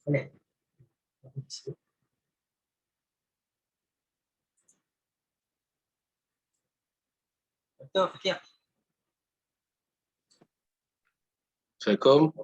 Boleh. Betul, Fikir. Assalamualaikum.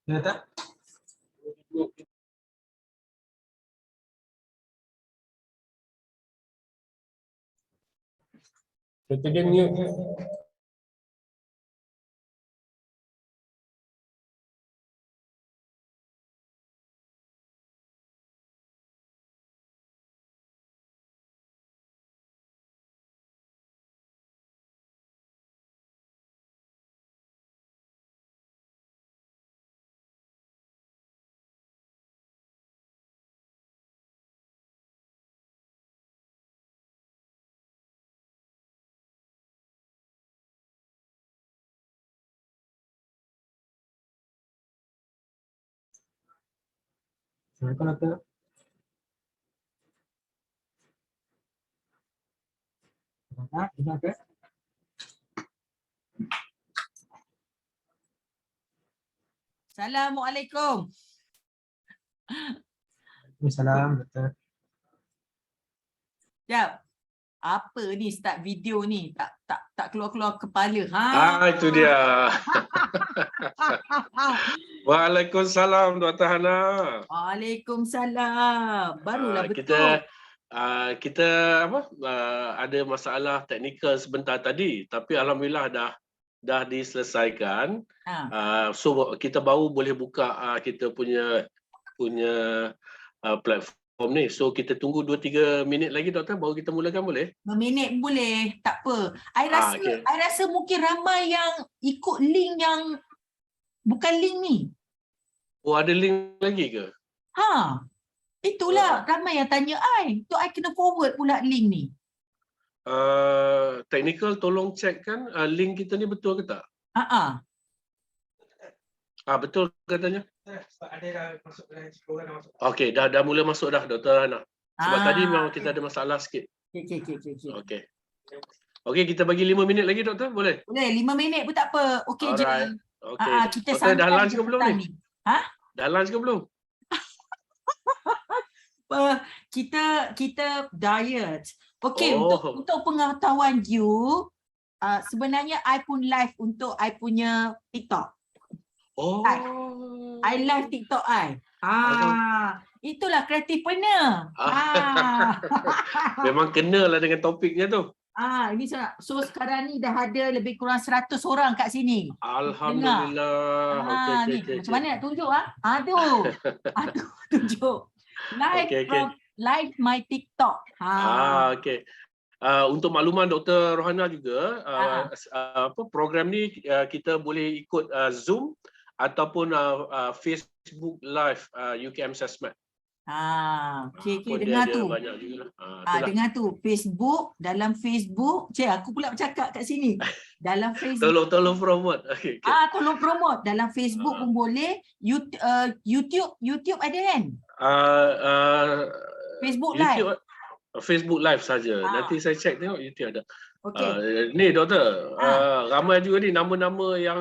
Ya, tak? Kita dia mute. Assalamualaikum, Dokter. Gimana, ke? Assalamualaikum. Waalaikumsalam, Dokter. Jap. Apa ni start video ni? Tak keluar-keluar kepala. Itu dia. Waalaikumsalam Dr. Hana. Waalaikumsalam. Barulah Kita betul. kita ada masalah teknikal sebentar tadi, tapi alhamdulillah dah diselesaikan. So kita baru boleh buka kita punya platform ni. So kita tunggu 2-3 minit lagi doktor baru kita mulakan, boleh? Berminit boleh, tak apa. I okey. rasa mungkin ramai yang ikut link yang bukan link ni. Oh, ada link lagi ke? Itulah ramai yang tanya I. Tu I kena forward pula link ni. Technical tolong checkkan link kita ni betul ke tak? Betul katanya. Sebab ada dah masuk dalam orang dah masuk. Okey, dah mula masuk dah Dr. Hana. Sebab tadi memang kita ada masalah sikit. Okey. Okey, kita bagi 5 minit lagi doktor, boleh? Boleh, 5 minit pun tak apa. Okey je. Alright. Okey. Kita Doktor dah santai lunch ke belum ni? Dah lunch ke belum? Kita diet. Okey, untuk pengetahuan you, sebenarnya I pun live untuk I punya TikTok. I live TikTok I. Itulah kreatifpreneur. Memang kenalah dengan topiknya tu. Ini so sekarang ni dah ada lebih kurang 100 orang kat sini. Alhamdulillah. Okay. Macam mana nak tunjuk Aduh, tunjuk. Live my TikTok. Okey. Untuk makluman Dr. Rohana juga, program ni kita boleh ikut Zoom ataupun Facebook Live UKM Sesmat. Okay, dengar tu. Dengar tu. Dalam Facebook. Aku pula bercakap kat sini. Dalam Facebook. Tolong promote. Okay. Tolong promote. Dalam Facebook pun boleh. YouTube ada kan? Facebook Live. Facebook Live saja. Nanti saya check tengok YouTube ada. Okay. Ni doktor, ramai juga ni nama-nama yang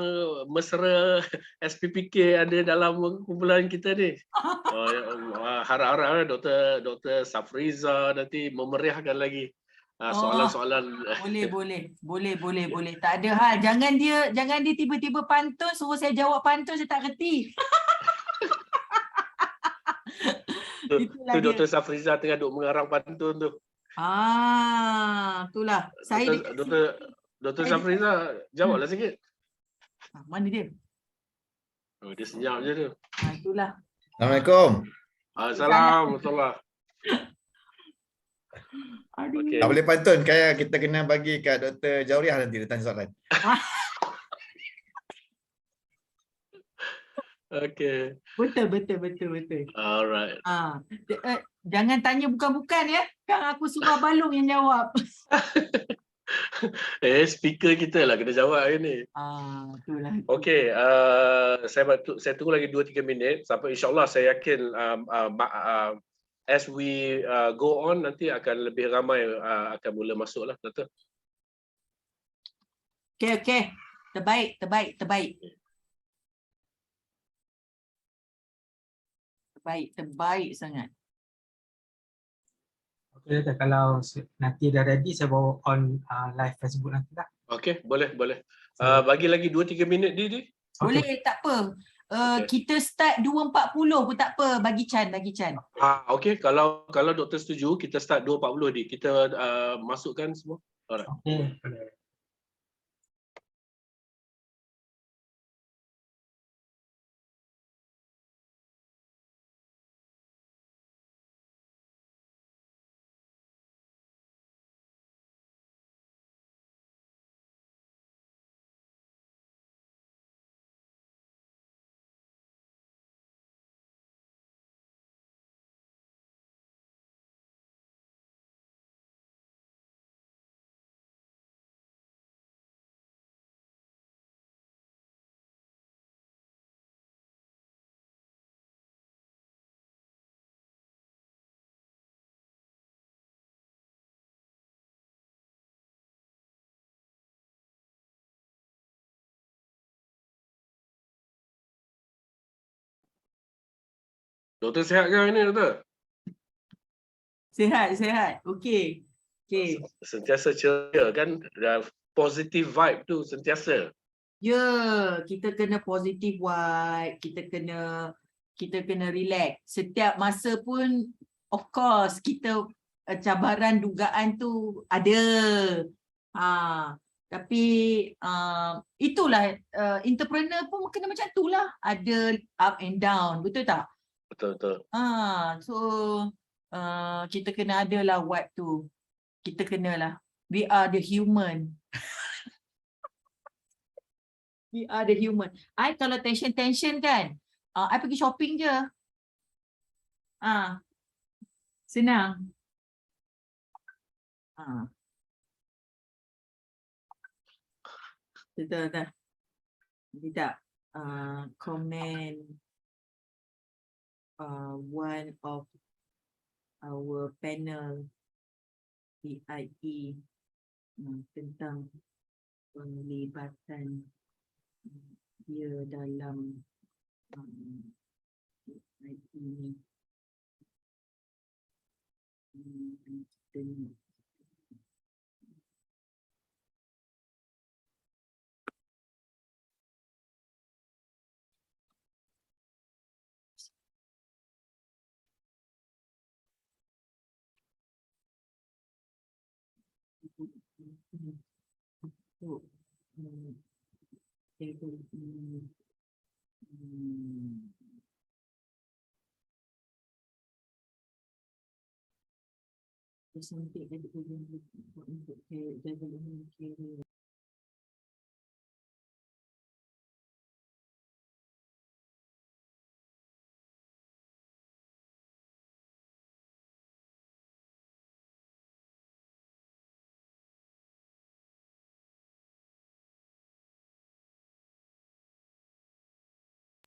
mesra SPPK ada dalam kumpulan kita ni. Harap-harap Dr. Safriza nanti memeriahkan lagi soalan-soalan. Boleh. Tak ada hal. Jangan dia tiba-tiba pantun suruh saya jawab pantun, saya tak reti. Tu Dr. Safriza tengah duk mengarang pantun tu. Itulah. Dr. Safriza, jawablah sikit. Mana dia? Dia senyap je tu. Itulah. Assalamualaikum. Assalamualaikum. Okay. Tak boleh pantun, kita kena bagi kat Dr. Jauriah nanti dia tanya soalan. Okay. Betul. Alright. Jangan tanya bukan-bukan ya. Kan aku suruh Balung yang jawab. Speaker kita lah kena jawab hari ni. Itulah. Okay, saya tunggu lagi 2-3 minit sampai insyaAllah saya yakin as we go on nanti akan lebih ramai akan mula masuk lah. Betul? Okay. Terbaik. Terbaik sangat. Okay, kalau nanti dah ready saya bawa on live Facebook nanti lah. Okay, boleh. Bagi lagi 2-3 minit Didi. Boleh, tak apa. Kita start 2.40 pun tak apa. Bagi Chan. Okay, kalau doktor setuju kita start 2.40 Di. Kita masukkan semua. Alright. Okay, boleh. Doktor sihat ke hari ni, doktor? Sihat. Okey. Sentiasa ceria kan? Positive vibe tu sentiasa. Ya, kita kena positive vibe. Kita kena relax. Setiap masa pun of course kita cabaran dugaan tu ada. Tapi itulah entrepreneur pun kena macam tu lah. Ada up and down, betul tak? Betul. So kita kena ada lah what tu. Kita kena lah. We are the human. We are the human. I kalau tension kan, I pergi shopping je. Senang. Betul tak? Tidak. Comment one of our panel PIE tentang penglibatan dia dalam ini.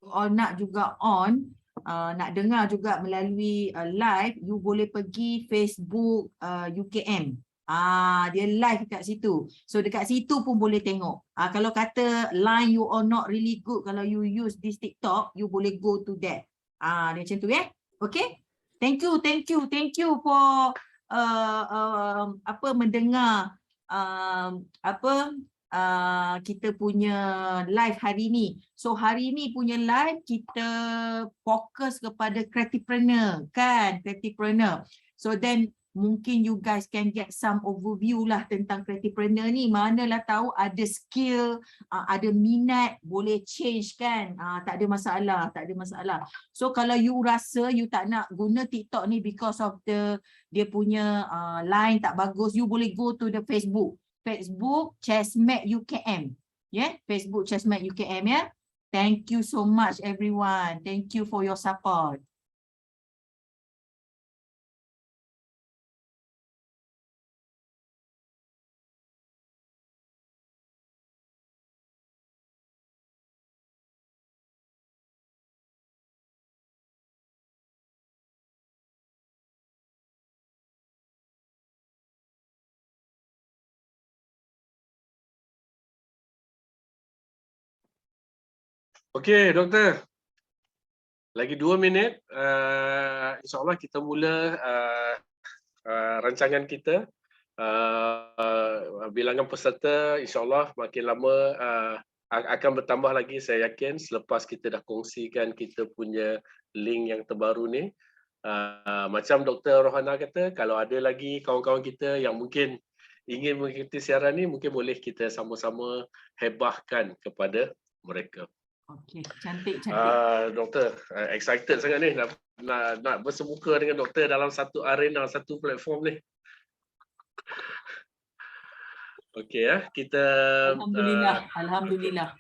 Nak juga nak dengar juga melalui live, you boleh pergi Facebook UKM. Dia live kat situ. So dekat situ pun boleh tengok. Kalau kata line you are not really good, kalau you use this TikTok, you boleh go to that. Dia macam tu Okay? Thank you for mendengar kita punya live hari ni. So hari ni punya live kita fokus kepada creativepreneur kan, creativepreneur. So then mungkin you guys can get some overview lah tentang creativepreneur ni. Manalah tahu ada skill, ada minat, boleh change kan. Tak ada masalah. So kalau you rasa you tak nak guna TikTok ni because of dia punya line tak bagus, you boleh go to the Facebook Chessmate UKM. Facebook Chessmate UKM Thank you so much everyone. Thank you for your support. Okey, doktor. Lagi 2 minit. InsyaAllah kita mula rancangan kita. Bilangan peserta insyaAllah makin lama akan bertambah lagi, saya yakin, selepas kita dah kongsikan kita punya link yang terbaru ni. Macam Dr. Rohana kata, kalau ada lagi kawan-kawan kita yang mungkin ingin mengikuti siaran ni, mungkin boleh kita sama-sama hebahkan kepada mereka. Okey, cantik. Doktor, excited sangat ni nak bersemuka dengan doktor dalam satu arena, satu platform ni. Okey kita Alhamdulillah.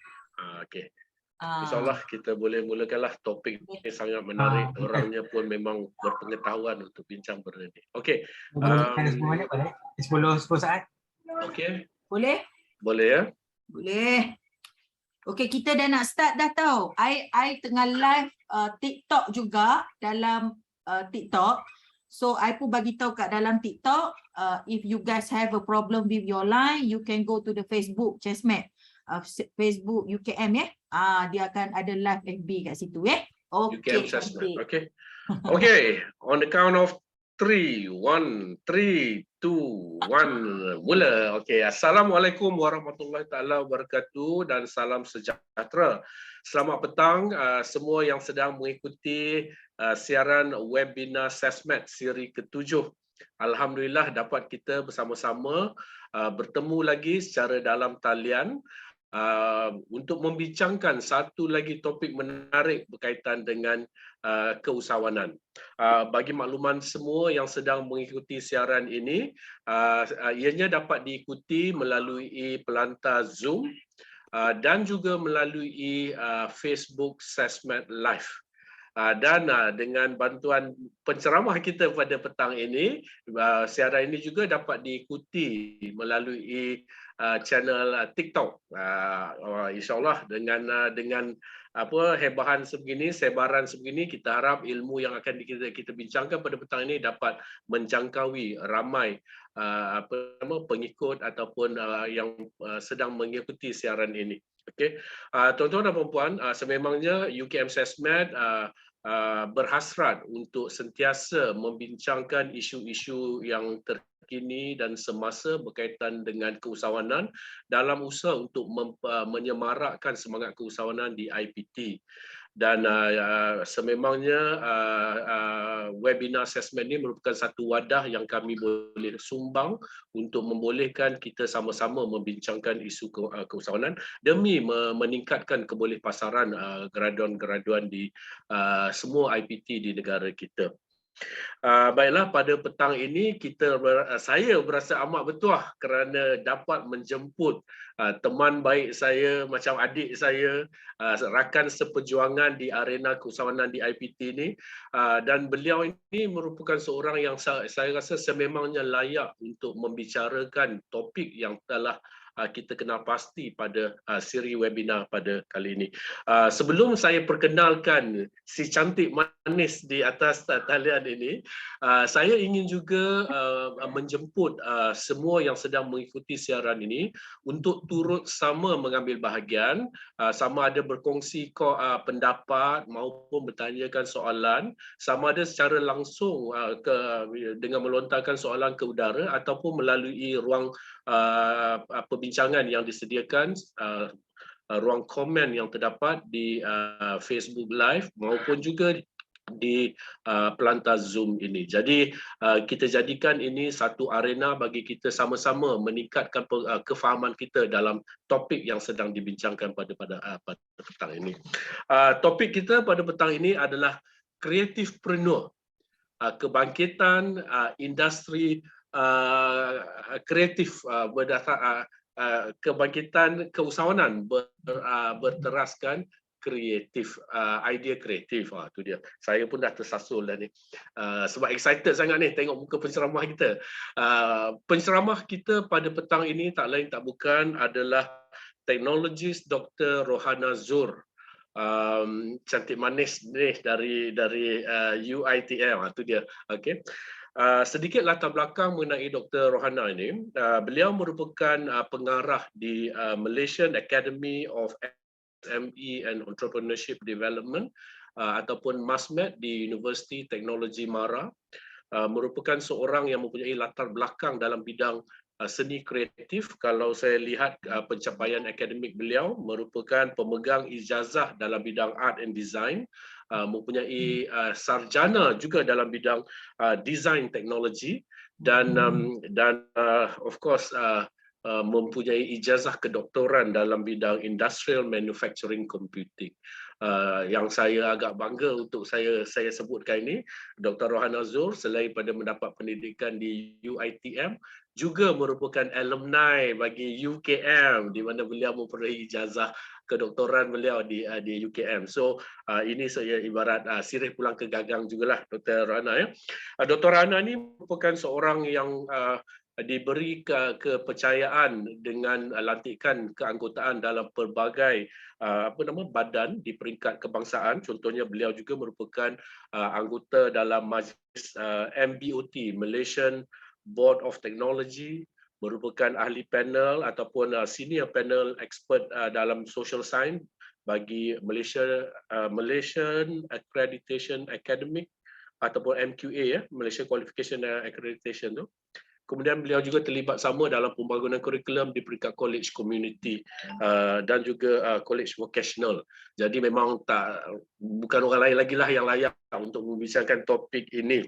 Okey. InsyaAllah kita boleh mulakanlah, topik ni sangat menarik. Orangnya pun memang berpengetahuan untuk bincang benda ni. Okey. 10 saat. Okey. Boleh ya? Boleh. Okey, kita dah nak start dah tau. I tengah live TikTok juga dalam TikTok. So I pun bagi tahu kat dalam TikTok, if you guys have a problem with your line, you can go to the Facebook Chessmate, Facebook UKM dia akan ada live FB kat situ Okay. Okay, on the count of 3, 1, 3, 2, 1, mula. Okay, Assalamualaikum warahmatullahi taala wabarakatuh dan salam sejahtera. Selamat petang semua yang sedang mengikuti siaran webinar Chessmate siri ke-7 Alhamdulillah dapat kita bersama-sama bertemu lagi secara dalam talian untuk membincangkan satu lagi topik menarik berkaitan dengan keusahawanan. Bagi makluman semua yang sedang mengikuti siaran ini, ianya dapat diikuti melalui pelantar Zoom dan juga melalui Facebook Sesmed Live. Dan dengan bantuan penceramah kita pada petang ini, siaran ini juga dapat diikuti melalui channel TikTok. InsyaAllah dengan hebahan sebegini, sebaran sebegini, kita harap ilmu yang akan kita bincangkan pada petang ini dapat menjangkaui ramai pengikut ataupun yang sedang mengikuti siaran ini. Okey, tuan-tuan dan puan-puan, sememangnya UKM Sesmed berhasrat untuk sentiasa membincangkan isu-isu yang terkini dan semasa berkaitan dengan keusahawanan dalam usaha untuk menyemarakkan semangat keusahawanan di IPT. Dan sememangnya webinar assessment ini merupakan satu wadah yang kami boleh sumbang untuk membolehkan kita sama-sama membincangkan isu keusahawanan demi meningkatkan kebolehpasaran graduan-graduan di semua IPT di negara kita. Baiklah, pada petang ini saya berasa amat bertuah kerana dapat menjemput teman baik saya, macam adik saya, rakan seperjuangan di arena keusahawanan di IPT ini, dan beliau ini merupakan seorang yang saya rasa sememangnya layak untuk membicarakan topik yang telah kita kenal pasti pada siri webinar pada kali ini. Sebelum saya perkenalkan si cantik manis di atas talian ini, saya ingin juga menjemput semua yang sedang mengikuti siaran ini untuk turut sama mengambil bahagian, sama ada berkongsi pendapat maupun bertanyakan soalan, sama ada secara langsung dengan melontarkan soalan ke udara ataupun melalui ruang perbincangan yang disediakan, ruang komen yang terdapat di Facebook Live maupun juga di pelantar Zoom ini. Jadi kita jadikan ini satu arena bagi kita sama-sama meningkatkan kefahaman kita dalam topik yang sedang dibincangkan pada petang ini. Topik kita pada petang ini adalah kreatifpreneur, kebangkitan industri kreatif kebangkitan keusahawanan berteraskan kreatif, idea kreatif. Tu dia. Saya pun dah tersasul dah ni. Sebab excited sangat ni tengok muka penceramah kita. Penceramah kita pada petang ini tak lain tak bukan adalah teknologis Dr. Rohana Zur. Cantik manis ni dari UiTM. Tu dia. Okey. Sedikit latar belakang mengenai Dr. Rohana ini. Beliau merupakan pengarah di Malaysian Academy of SME and Entrepreneurship Development ataupun MASMED di Universiti Teknologi Mara. Merupakan seorang yang mempunyai latar belakang dalam bidang seni kreatif. Kalau saya lihat pencapaian akademik beliau, merupakan pemegang ijazah dalam bidang art and design, mempunyai sarjana juga dalam bidang design teknologi dan of course mempunyai ijazah kedoktoran dalam bidang industrial manufacturing computing. Yang saya agak bangga untuk saya sebutkan ini, Dr. Rohana Zur selain pada mendapat pendidikan di UiTM, juga merupakan alumni bagi UKM di mana beliau memperoleh ijazah kedoktoran beliau di UKM. So ini saya ibarat sirih pulang ke gagang jugalah Dr. Rohana ya. Dr. Rohana ini merupakan seorang yang diberi kepercayaan dengan lantikan keanggotaan dalam pelbagai badan di peringkat kebangsaan. Contohnya beliau juga merupakan anggota dalam majlis MBOT, Malaysian Board of Technology, merupakan ahli panel ataupun senior panel expert dalam social science bagi Malaysian Accreditation Academy ataupun MQA ya, Malaysia Qualification Accreditation tu. Kemudian beliau juga terlibat sama dalam pembangunan kurikulum di peringkat college community dan juga college vocational. Jadi memang bukan orang lain lagi lah yang layak untuk membicarakan topik ini.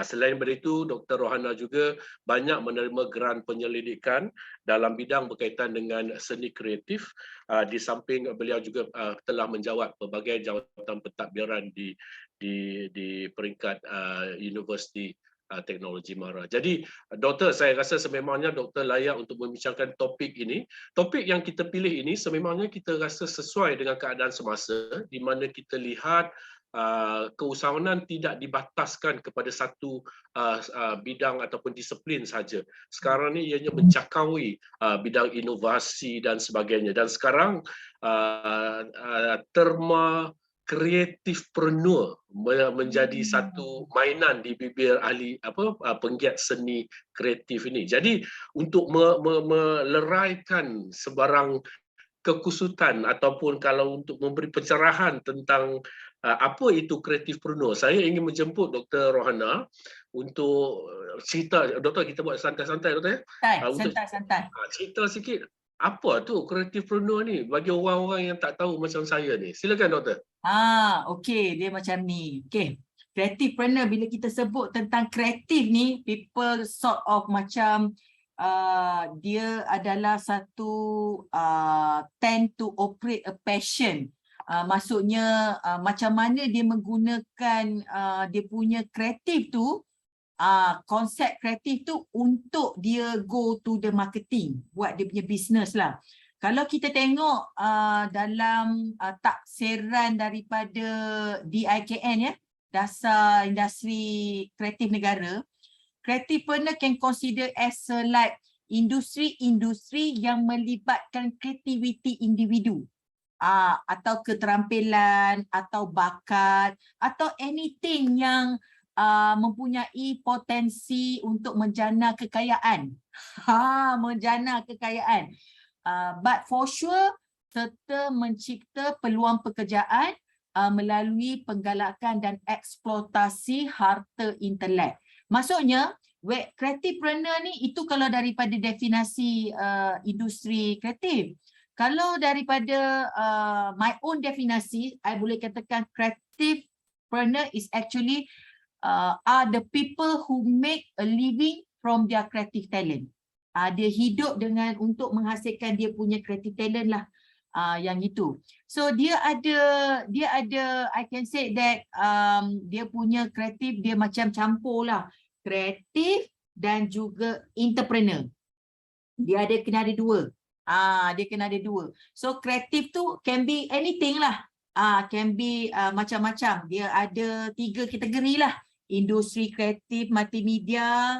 Selain daripada itu, Dr. Rohana juga banyak menerima grant penyelidikan dalam bidang berkaitan dengan seni kreatif. Di samping beliau juga telah menjawat pelbagai jawatan pentadbiran di peringkat Universiti Teknologi Mara. Jadi, Doktor, saya rasa sememangnya Doktor layak untuk membincangkan topik ini. Topik yang kita pilih ini sememangnya kita rasa sesuai dengan keadaan semasa, di mana kita lihat keusahawanan tidak dibataskan kepada satu bidang ataupun disiplin saja. Sekarang ni ianya mencakaui bidang inovasi dan sebagainya. Dan sekarang terma kreatifpreneur menjadi satu mainan di bibir ahli penggiat seni kreatif ini. Jadi untuk meleraikan sebarang kekusutan ataupun kalau untuk memberi pencerahan tentang apa itu kreatifpreneur, saya ingin menjemput Dr. Rohana untuk cerita. Doktor, kita buat santai-santai, Doktor, ya? Santai-santai. Cerita sikit apa tu kreatifpreneur ni bagi orang-orang yang tak tahu macam saya ni. Silakan, Doktor. Okey, dia macam ni. Okey. Kreatifpreneur, bila kita sebut tentang kreatif ni, people sort of macam dia adalah satu tend to operate a passion. Maksudnya macam mana dia menggunakan dia punya kreatif tu, konsep kreatif tu untuk dia go to the marketing, buat dia punya business lah. Kalau kita tengok dalam taksiran daripada DIKN, ya, Dasar Industri Kreatif Negara, kreatifpreneur can consider as like industri-industri yang melibatkan kreativiti individu, atau keterampilan, atau bakat, atau anything yang mempunyai potensi untuk menjana kekayaan. Menjana kekayaan. But for sure, serta mencipta peluang pekerjaan melalui penggalakan dan eksploitasi harta intelek. Maksudnya, kreatifpreneur ni itu kalau daripada definisi industri kreatif. Kalau daripada my own definisi, I boleh katakan kreatifpreneur is actually are the people who make a living from their creative talent. Dia hidup dengan untuk menghasilkan dia punya creative talent lah, yang itu. So dia ada I can say that dia punya kreatif dia macam campur lah, kreatif dan juga entrepreneur. Dia kena ada dua. Dia kena ada dua. So kreatif tu can be anything lah. Can be macam-macam. Dia ada 3 kategori lah. Industri kreatif multimedia,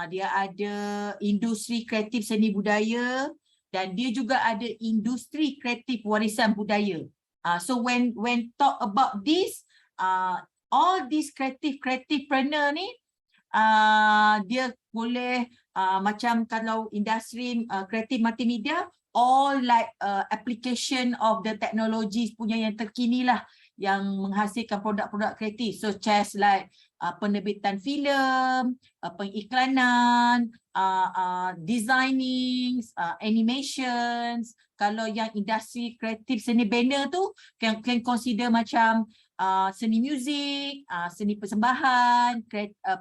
dia ada industri kreatif seni budaya, dan dia juga ada industri kreatif warisan budaya. So when talk about this, all these kreatifpreneur ni, dia boleh macam kalau industri kreatif multimedia, all like application of the technologies punya yang terkini lah, yang menghasilkan produk-produk kreatif. So just like penerbitan filem, pengiklanan, designing, animations. Kalau yang industri kreatif seni banner tu can consider macam seni muzik, seni persembahan,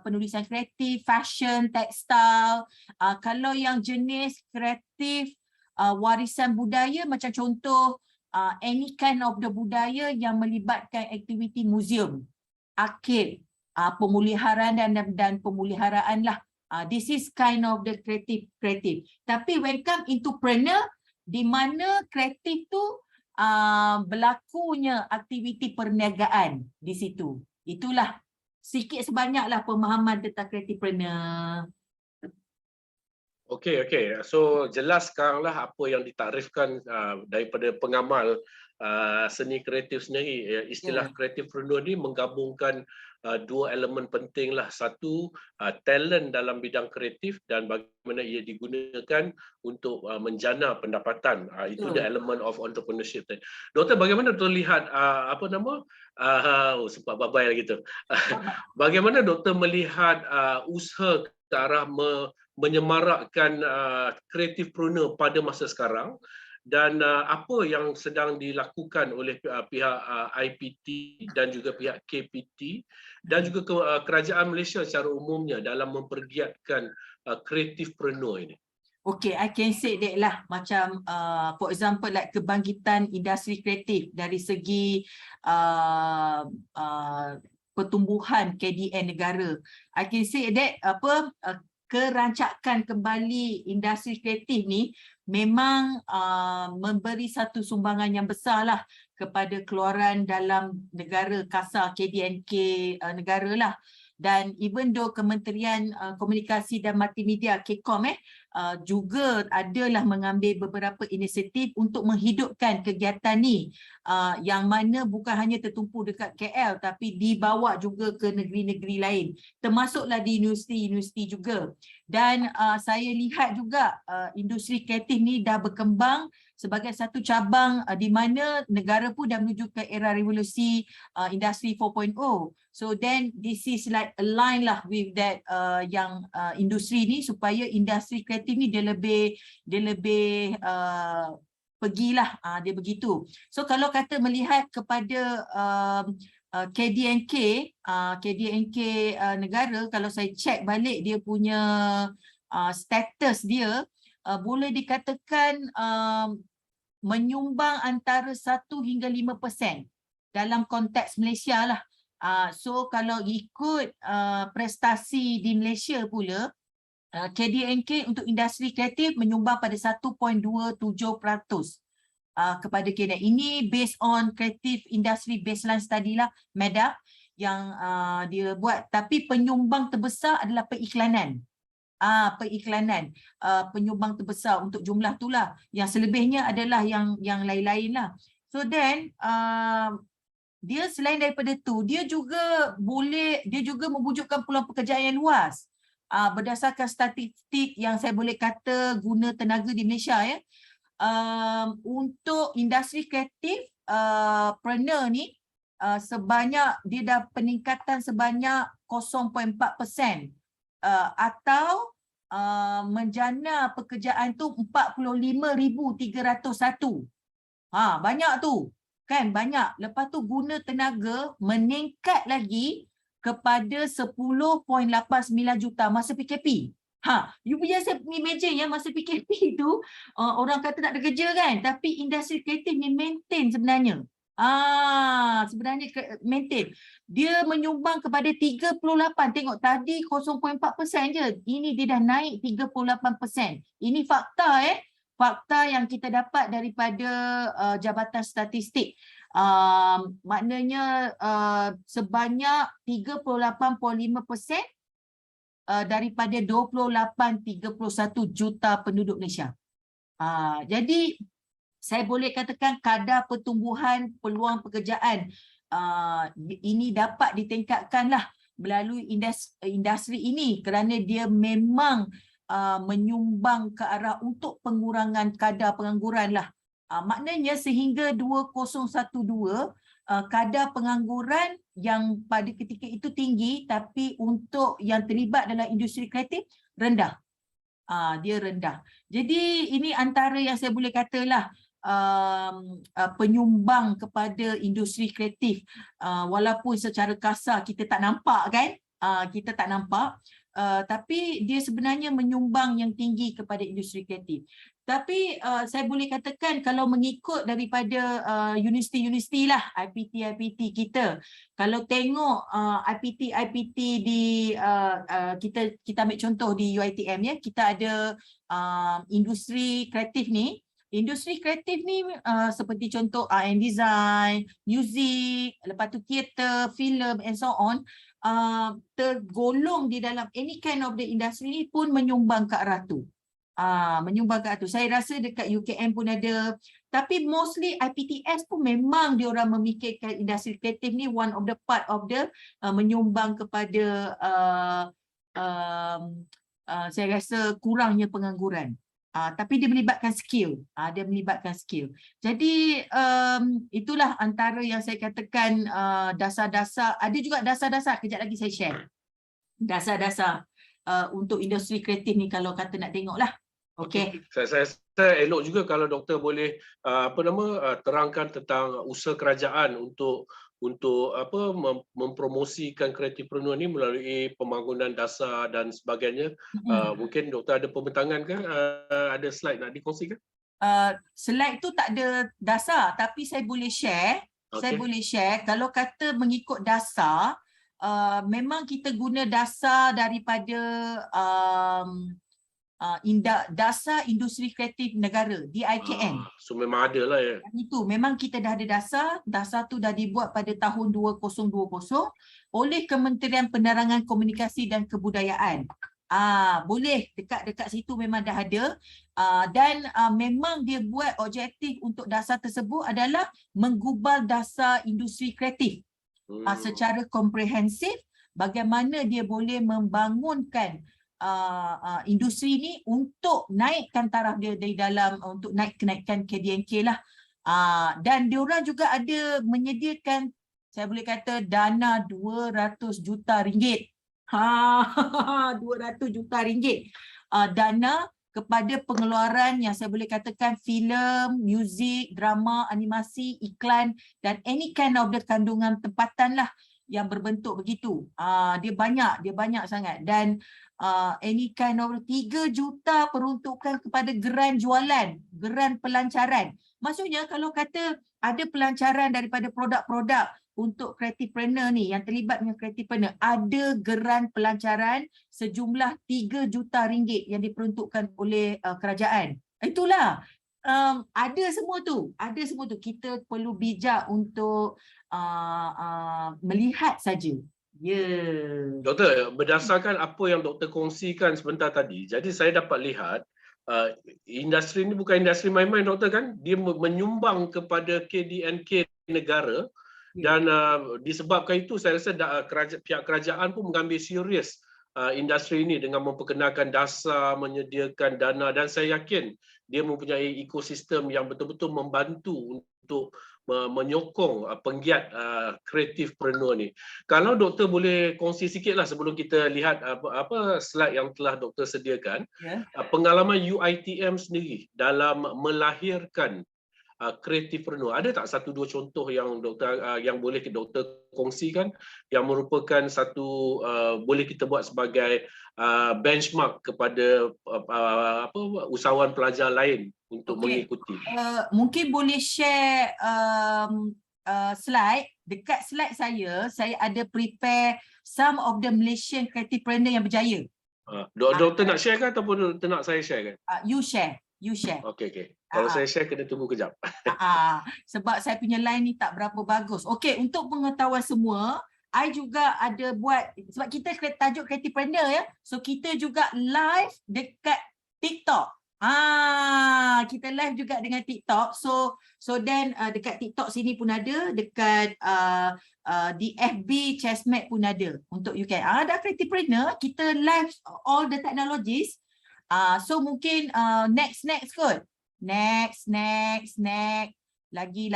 penulisan kreatif, fashion, tekstil. Kalau yang jenis kreatif warisan budaya, macam contoh any kind of the budaya yang melibatkan aktiviti museum, arkib, pemuliharaan dan pemuliharaan lah. This is kind of the kreatif. Tapi when come into preneur, di mana kreatif tu berlakunya aktiviti perniagaan di situ. Itulah sikit sebanyaklah pemahaman tentang kreatifpreneur. Okey. So jelas sekaranglah apa yang ditarifkan daripada pengamal seni kreatif sendiri. Istilah kreatifpreneur ni menggabungkan 2 elemen penting lah. Satu, talent dalam bidang kreatif dan bagaimana ia digunakan untuk menjana pendapatan. Itu the element of entrepreneurship. Doktor, bagaimana doktor lihat sempat babai lagi tu. Bagaimana doktor melihat usaha ke arah menyemarakkan kreatifpreneur pada masa sekarang, Dan apa yang sedang dilakukan oleh pihak IPT dan juga pihak KPT dan juga kerajaan Malaysia secara umumnya dalam mempergiatkan kreatifpreneur ini? Okay, I can say that lah, macam for example like kebangkitan industri kreatif dari segi pertumbuhan KDN negara. I can say that kerancakan kembali industri kreatif ni memang memberi satu sumbangan yang besar lah kepada keluaran dalam negara kasar KDNK negara lah. Dan even though Kementerian Komunikasi dan Multimedia KCOM juga adalah mengambil beberapa inisiatif untuk menghidupkan kegiatan ni, yang mana bukan hanya tertumpu dekat KL tapi dibawa juga ke negeri-negeri lain, termasuklah di universiti-universiti juga. Dan saya lihat juga industri kreatif ni dah berkembang sebagai satu cabang di mana negara pun dah menuju ke era revolusi industri 4.0. So then this is like align lah with that yang industri ni, supaya industri kreatif ni dia lebih pergilah, dia begitu. So kalau kata melihat kepada KDNK negara, kalau saya check balik dia punya status dia, boleh dikatakan menyumbang antara 1 hingga 5% dalam konteks Malaysia lah. So kalau ikut prestasi di Malaysia pula, KDNK untuk industri kreatif menyumbang pada 1.27% kepada KDN. Ini based on Creative Industry Baseline Study lah, MEDA, yang dia buat. Tapi penyumbang terbesar adalah periklanan. Penyumbang terbesar untuk jumlah tu lah. Yang selebihnya adalah yang lain-lain lah. So then dia selain daripada tu, dia juga mewujudkan peluang pekerjaan yang luas. Berdasarkan statistik yang saya boleh kata guna tenaga di Malaysia ya, untuk industri kreatif preneur ni dia dah peningkatan sebanyak 0.4%, atau menjana pekerjaan tu 45,301. Banyak tu kan, banyak. Lepas tu guna tenaga meningkat lagi kepada 10.89 juta masa PKP. You biasa imagine ya, masa PKP tu orang kata tak ada kerja kan, tapi industri kreatif ni maintain sebenarnya. Sebenarnya maintain. Dia menyumbang kepada 38. Tengok tadi 0.4% je. Ini dia dah naik 38%. Ini fakta fakta yang kita dapat daripada Jabatan Statistik. Maknanya sebanyak 38.5% daripada 28.31 juta penduduk Malaysia. Jadi saya boleh katakan kadar pertumbuhan peluang pekerjaan ini dapat ditingkatkanlah melalui industri ini, kerana dia memang menyumbang ke arah untuk pengurangan kadar pengangguran lah. Maknanya sehingga 2012 kadar pengangguran yang pada ketika itu tinggi, tapi untuk yang terlibat dalam industri kreatif rendah. Dia rendah. Jadi ini antara yang saya boleh katalah penyumbang kepada industri kreatif, walaupun secara kasar kita tak nampak kan, kita tak nampak, tapi dia sebenarnya menyumbang yang tinggi kepada industri kreatif. Tapi saya boleh katakan kalau mengikut daripada universiti-universiti lah, IPT kita, kalau tengok IPT di kita ambil contoh di UiTM ya, kita ada industri kreatif ni. Industri kreatif ni seperti contoh art and design, music, lepas tu theater, film and so on, tergolong di dalam any kind of the industry ni pun menyumbang ke arah tu. Menyumbang ke arah tu. Saya rasa dekat UKM pun ada, tapi mostly IPTS pun memang diorang memikirkan industri kreatif ni one of the part of the menyumbang kepada saya rasa kurangnya pengangguran. Tapi dia melibatkan skill. Jadi itulah antara yang saya katakan dasar-dasar. Ada juga dasar-dasar, kejap lagi saya share. Dasar-dasar untuk industri kreatif ni kalau kata nak tengok lah. Okey. Saya elok juga kalau doktor boleh terangkan tentang usaha kerajaan untuk mempromosikan kreatifpreneur ni melalui pembangunan dasar dan sebagainya. Mungkin doktor ada pembentangan ke? Ada slide nak dikongsikan? Slide tu tak ada dasar, tapi saya boleh share. Saya boleh share. Kalau kata mengikut dasar, memang kita guna dasar daripada dasar industri kreatif negara, DIKN. So memang ada lah ya. Itu memang kita dah ada dasar tu dah dibuat pada tahun 2020 oleh Kementerian Penerangan Komunikasi dan Kebudayaan. Boleh dekat situ memang dah ada, dan memang dia buat objektif untuk dasar tersebut adalah menggubal dasar industri kreatif secara komprehensif, bagaimana dia boleh membangunkan industri ni untuk naikkan taraf dia dari dalam, untuk naikkan KDNK lah. Dan diorang juga ada menyediakan, saya boleh kata, dana 200 juta ringgit. 200 juta ringgit dana kepada pengeluaran yang saya boleh katakan filem, muzik, drama, animasi, iklan dan any kind of the kandungan tempatan lah yang berbentuk begitu. Dia banyak sangat, dan any kind of 3 juta peruntukan kepada geran jualan, geran pelancaran. Maksudnya kalau kata ada pelancaran daripada produk-produk untuk kreatifpreneur ni yang terlibat dengan kreatifpreneur, ada geran pelancaran sejumlah 3 juta ringgit yang diperuntukkan oleh kerajaan. Itulah, ada semua tu. Kita perlu bijak untuk melihat saja. Doktor, berdasarkan apa yang doktor kongsikan sebentar tadi, jadi saya dapat lihat industri ini bukan industri main-main, doktor, kan? Dia menyumbang kepada KDNK negara, dan disebabkan itu saya rasa pihak kerajaan pun mengambil serius industri ini dengan memperkenalkan dasar, menyediakan dana, dan saya yakin dia mempunyai ekosistem yang betul-betul membantu untuk menyokong penggiat kreatifpreneur ni. Kalau doktor boleh kongsi sikitlah sebelum kita lihat apa slide yang telah doktor sediakan, pengalaman UiTM sendiri dalam melahirkan kreatifpreneur. Ada tak satu dua contoh yang doktor yang boleh doktor kongsikan yang merupakan satu boleh kita buat sebagai benchmark kepada usahawan pelajar lain untuk mengikuti? Mungkin boleh share slide. Dekat slide saya ada prepare some of the Malaysian kreatifpreneur yang berjaya. Doktor nak share ke ataupun doktor nak saya share kan? You share. Okey. Kalau saya share kena tunggu kejap. Sebab saya punya line ni tak berapa bagus. Okey, untuk pengetahuan semua, I juga ada buat, sebab kita tajuk kreatifpreneur ya. So kita juga live dekat TikTok. Kita live juga dengan TikTok. So then dekat TikTok sini pun ada, dekat di FB Chessmate pun ada untuk you can. Ada kreatifpreneur, kita live all the technologies. So mungkin next kot. Next. Lagi.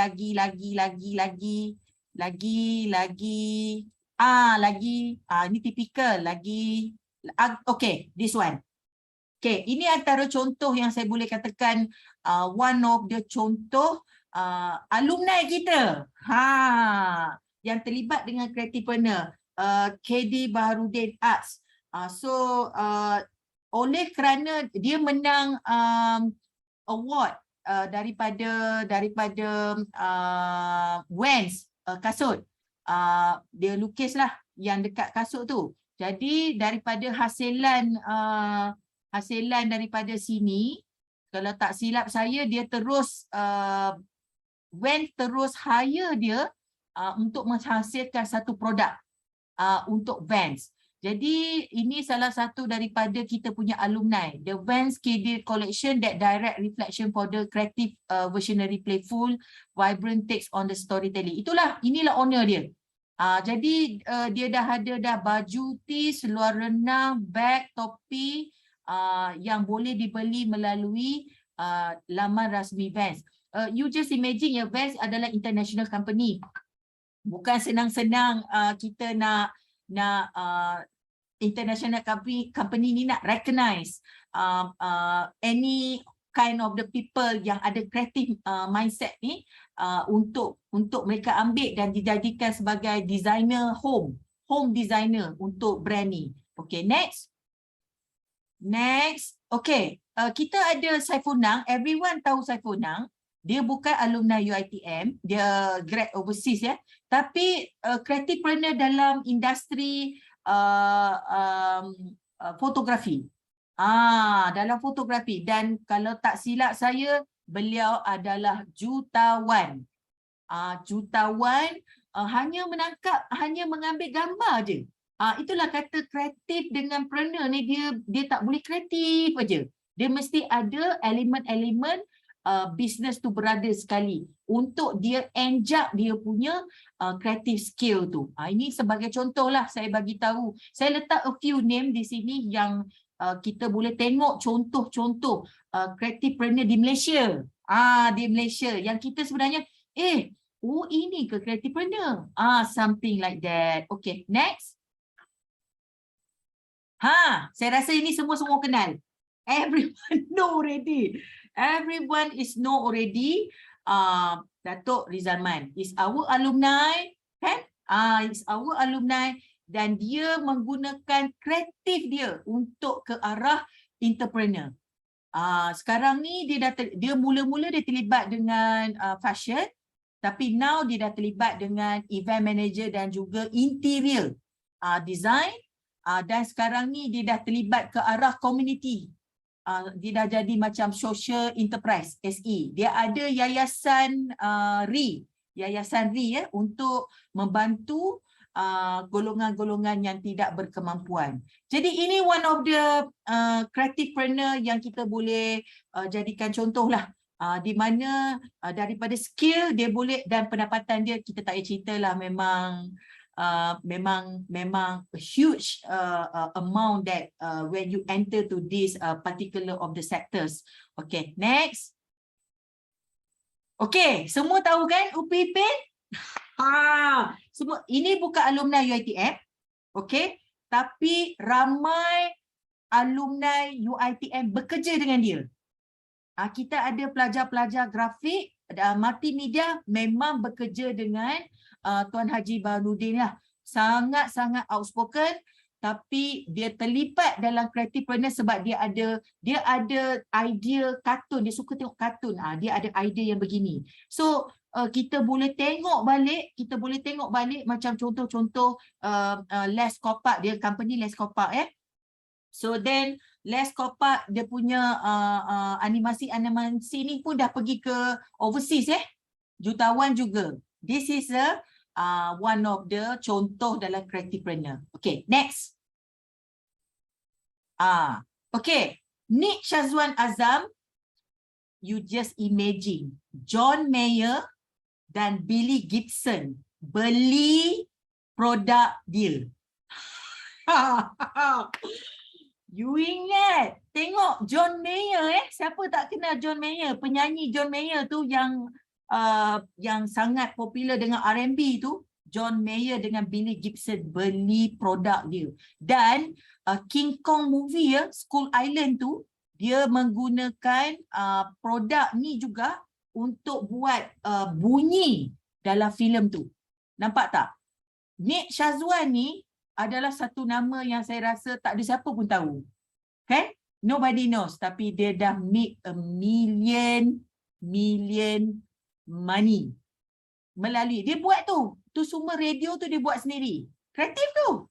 Ini typical lagi. Okay, this one. Okay, ini antara contoh yang saya boleh katakan one of the contoh alumni kita. Yang terlibat dengan kreatifpreneur, KD Baharudin Arts. Oleh kerana dia menang award daripada Wens kasut, dia lukislah yang dekat kasut tu. Jadi daripada hasilan daripada sini, kalau tak silap saya, dia terus Wens terus hire dia untuk menghasilkan satu produk untuk Vans. Jadi ini salah satu daripada kita punya alumni, the Vans KD Collection that direct reflection for the creative, visionary, playful, vibrant takes on the storytelling. Inilah owner dia. Jadi dia dah ada baju tee, seluar renang, bag, topi yang boleh dibeli melalui laman rasmi Vans. You just imagine ya, Vans adalah international company. Bukan senang-senang kita nak international company ni nak recognize any kind of the people yang ada creative mindset ni untuk mereka ambil dan dijadikan sebagai designer home designer untuk brand ni. Okay, next. Okay, kita ada Saifunang. Everyone tahu Saifunang. Dia bukan alumni UiTM, dia grad overseas ya. Tapi creativepreneur dalam industri fotografi. Dalam fotografi, dan kalau tak silap saya, beliau adalah jutawan. Jutawan hanya mengambil gambar je. Itulah kata kreatif dengan preneur ni, dia tak boleh kreatif aja. Dia mesti ada elemen-elemen business tu berada sekali untuk dia enjak dia punya creative skill tu. Ini sebagai contoh lah saya bagi tahu. Saya letak a few name di sini yang kita boleh tengok contoh-contoh creativepreneur di Malaysia. Di Malaysia yang kita sebenarnya ini ke creativepreneur? Something like that. Okay, next. Saya rasa ini semua kenal. Everyone know already. Everyone is know already. Datuk Rizalman is our alumni, kan? Is our alumni, dan dia menggunakan kreatif dia untuk ke arah entrepreneur. Sekarang ni dia mula-mula dia terlibat dengan fashion, tapi now dia dah terlibat dengan event manager dan juga interior design, dan sekarang ni dia dah terlibat ke arah community. Dia dah jadi macam social enterprise, SE. Dia ada yayasan RI ya, untuk membantu golongan-golongan yang tidak berkemampuan. Jadi ini one of the creativepreneur yang kita boleh jadikan contoh lah. Di mana daripada skill dia boleh, dan pendapatan dia kita tak payah cerita lah, memang a huge amount that when you enter to this particular of the sectors. Okay, next. Okay, semua tahu kan UPIP? Semua ini bukan alumni UiTM, okay, tapi ramai alumni UiTM bekerja dengan dia. Kita ada pelajar-pelajar grafik, multimedia memang bekerja dengan Tuan Haji Baharudin lah. Sangat-sangat outspoken, tapi dia terlibat dalam creativepreneur sebab dia ada idea kartun, dia suka tengok kartun. Dia ada idea yang begini. So kita boleh tengok balik macam contoh-contoh Les Kopak, dia company Les Kopak So then Les Kopak dia punya animasi ni pun dah pergi ke overseas jutawan juga. This is one of the contoh dalam creativepreneur. Okay, next. Okay, Nick Shazwan Azam, you just imagine John Mayer dan Billy Gibson beli produk dia. You ingat, tengok John Mayer siapa tak kenal John Mayer, penyanyi John Mayer tu yang sangat popular dengan R&B tu. John Mayer dengan Billy Gibson beli produk dia. Dan King Kong movie Skull Island tu, dia menggunakan produk ni juga untuk buat bunyi dalam filem tu. Nampak tak? Nick Shazwan ni adalah satu nama yang saya rasa tak ada siapa pun tahu. Okay? Nobody knows. Tapi dia dah make a million money. Melalui, dia buat tu semua radio tu dia buat sendiri. Kreatif tu.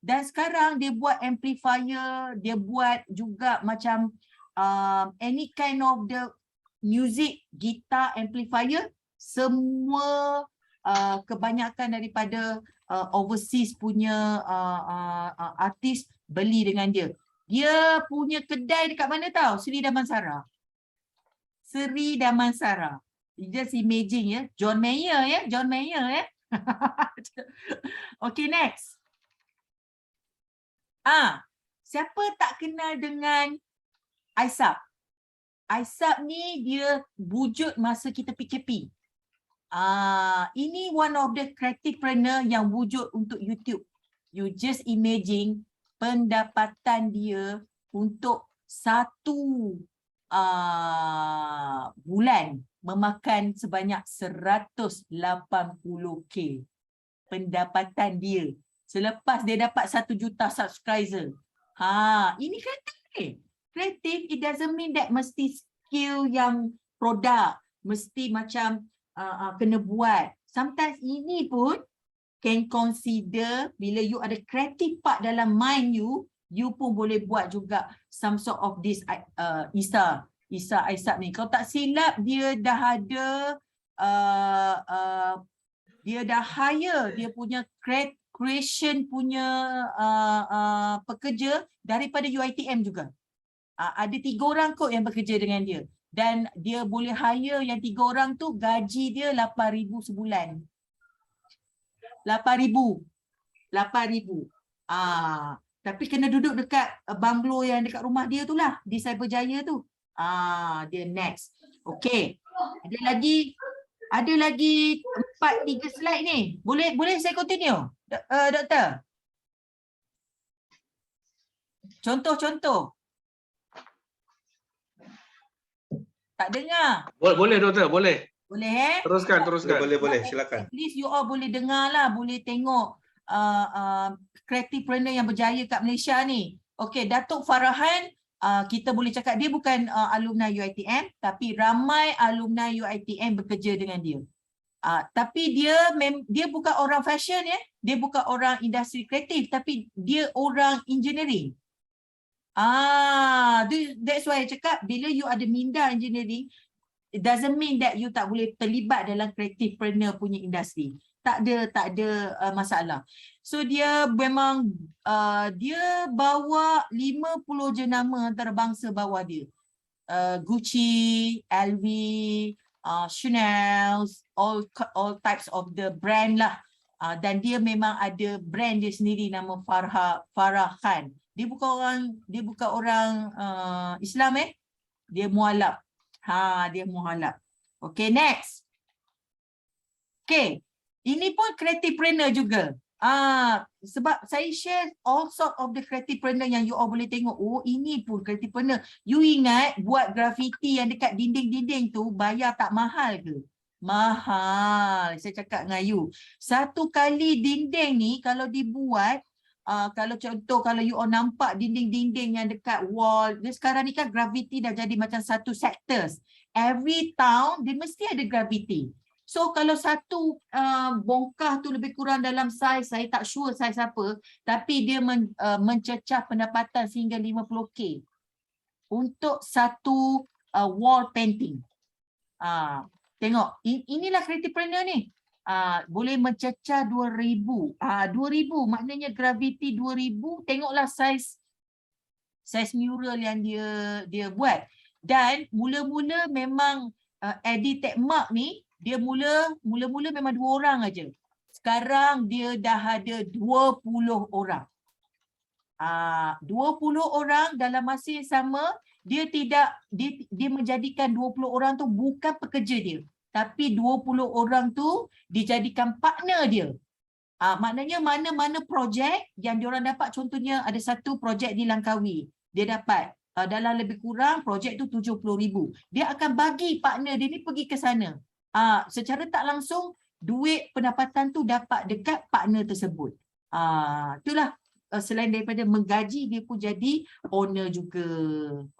Dan sekarang dia buat amplifier, dia buat juga macam any kind of the music, gitar, amplifier, semua kebanyakan daripada overseas punya artis beli dengan dia. Dia punya kedai dekat mana tahu? Seri Damansara. Seri Damansara. Just imagine John Mayer John Mayer Okay, next. Siapa tak kenal dengan Aisap? Aisap ni dia wujud masa kita PKP. Ini one of the creativepreneur yang wujud untuk YouTube. You just imagine pendapatan dia untuk satu bulan memakan sebanyak 180k pendapatan dia selepas dia dapat 1 juta subscriber. Ini kreatif. Kreatif, it doesn't mean that mesti skill yang produk, mesti macam kena buat. Sometimes ini pun can consider bila you ada creative part dalam mind you, you pun boleh buat juga some sort of this Isa Aisab ni. Kalau tak silap dia dah ada dia dah hire dia punya creation punya pekerja daripada UiTM juga. Ada 3 orang kot yang bekerja dengan dia. Dan dia boleh hire yang 3 orang tu gaji dia 8,000 sebulan. 8,000. Tapi kena duduk dekat banglo yang dekat rumah dia tu lah, di Cyberjaya tu. Dia next. Okay. Ada lagi 4-3 slide ni. Boleh saya continue? Doktor? Contoh. Tak dengar. Boleh doktor, boleh. Boleh Teruskan. Boleh, silakan. At least you all boleh dengar lah, boleh tengok creativepreneur yang berjaya kat Malaysia ni. Okey, Datuk Farahan, kita boleh cakap dia bukan alumni UiTM, tapi ramai alumni UiTM bekerja dengan dia. Tapi dia bukan orang fashion ya, dia bukan orang industri kreatif, tapi dia orang engineering. That's why I cakap bila you ada minda engineering, it doesn't mean that you tak boleh terlibat dalam creativepreneur punya industri. Tak ada masalah. So dia memang dia bawa 50 jenama antarabangsa bawah dia. Gucci, LV, Chanel, all types of the brand lah. Dan dia memang ada brand dia sendiri nama Farah Khan. Dia bukan orang Islam dia mualaf. Dia mualaf. Okay, next. Okay, ini pun creativepreneur juga. Sebab saya share all sort of the creativepreneur yang you all boleh tengok. Oh, ini pun creativepreneur. You ingat buat graffiti yang dekat dinding-dinding tu bayar tak mahal ke? Mahal. Saya cakap dengan you. Satu kali dinding ni kalau dibuat, kalau contoh kalau you all nampak dinding-dinding yang dekat wall, dia sekarang ni kan gravity dah jadi macam satu sectors. Every town dia mesti ada gravity. So kalau satu bongkah tu lebih kurang dalam saiz, saya tak sure saiz apa, tapi dia mencecah pendapatan sehingga 50k untuk satu wall painting. Tengok, inilah creativepreneur ni. Boleh mencecah 2,000. 2,000 maknanya gravity 2,000. Tengoklah saiz mural yang dia buat. Dan mula-mula memang Eddie Techmark ni dia mula-mula memang 2 orang aja. Sekarang dia dah ada 20 orang. 20 orang dalam masa yang sama, dia menjadikan 20 orang tu bukan pekerja dia, tapi 20 orang tu dijadikan partner dia. Maknanya mana-mana projek yang diorang dapat, contohnya ada satu projek di Langkawi, dia dapat dalam lebih kurang projek tu 70,000. Dia akan bagi partner dia ni pergi ke sana. Secara tak langsung duit pendapatan tu dapat dekat partner tersebut. Itulah selain daripada menggaji, dia pun jadi owner juga.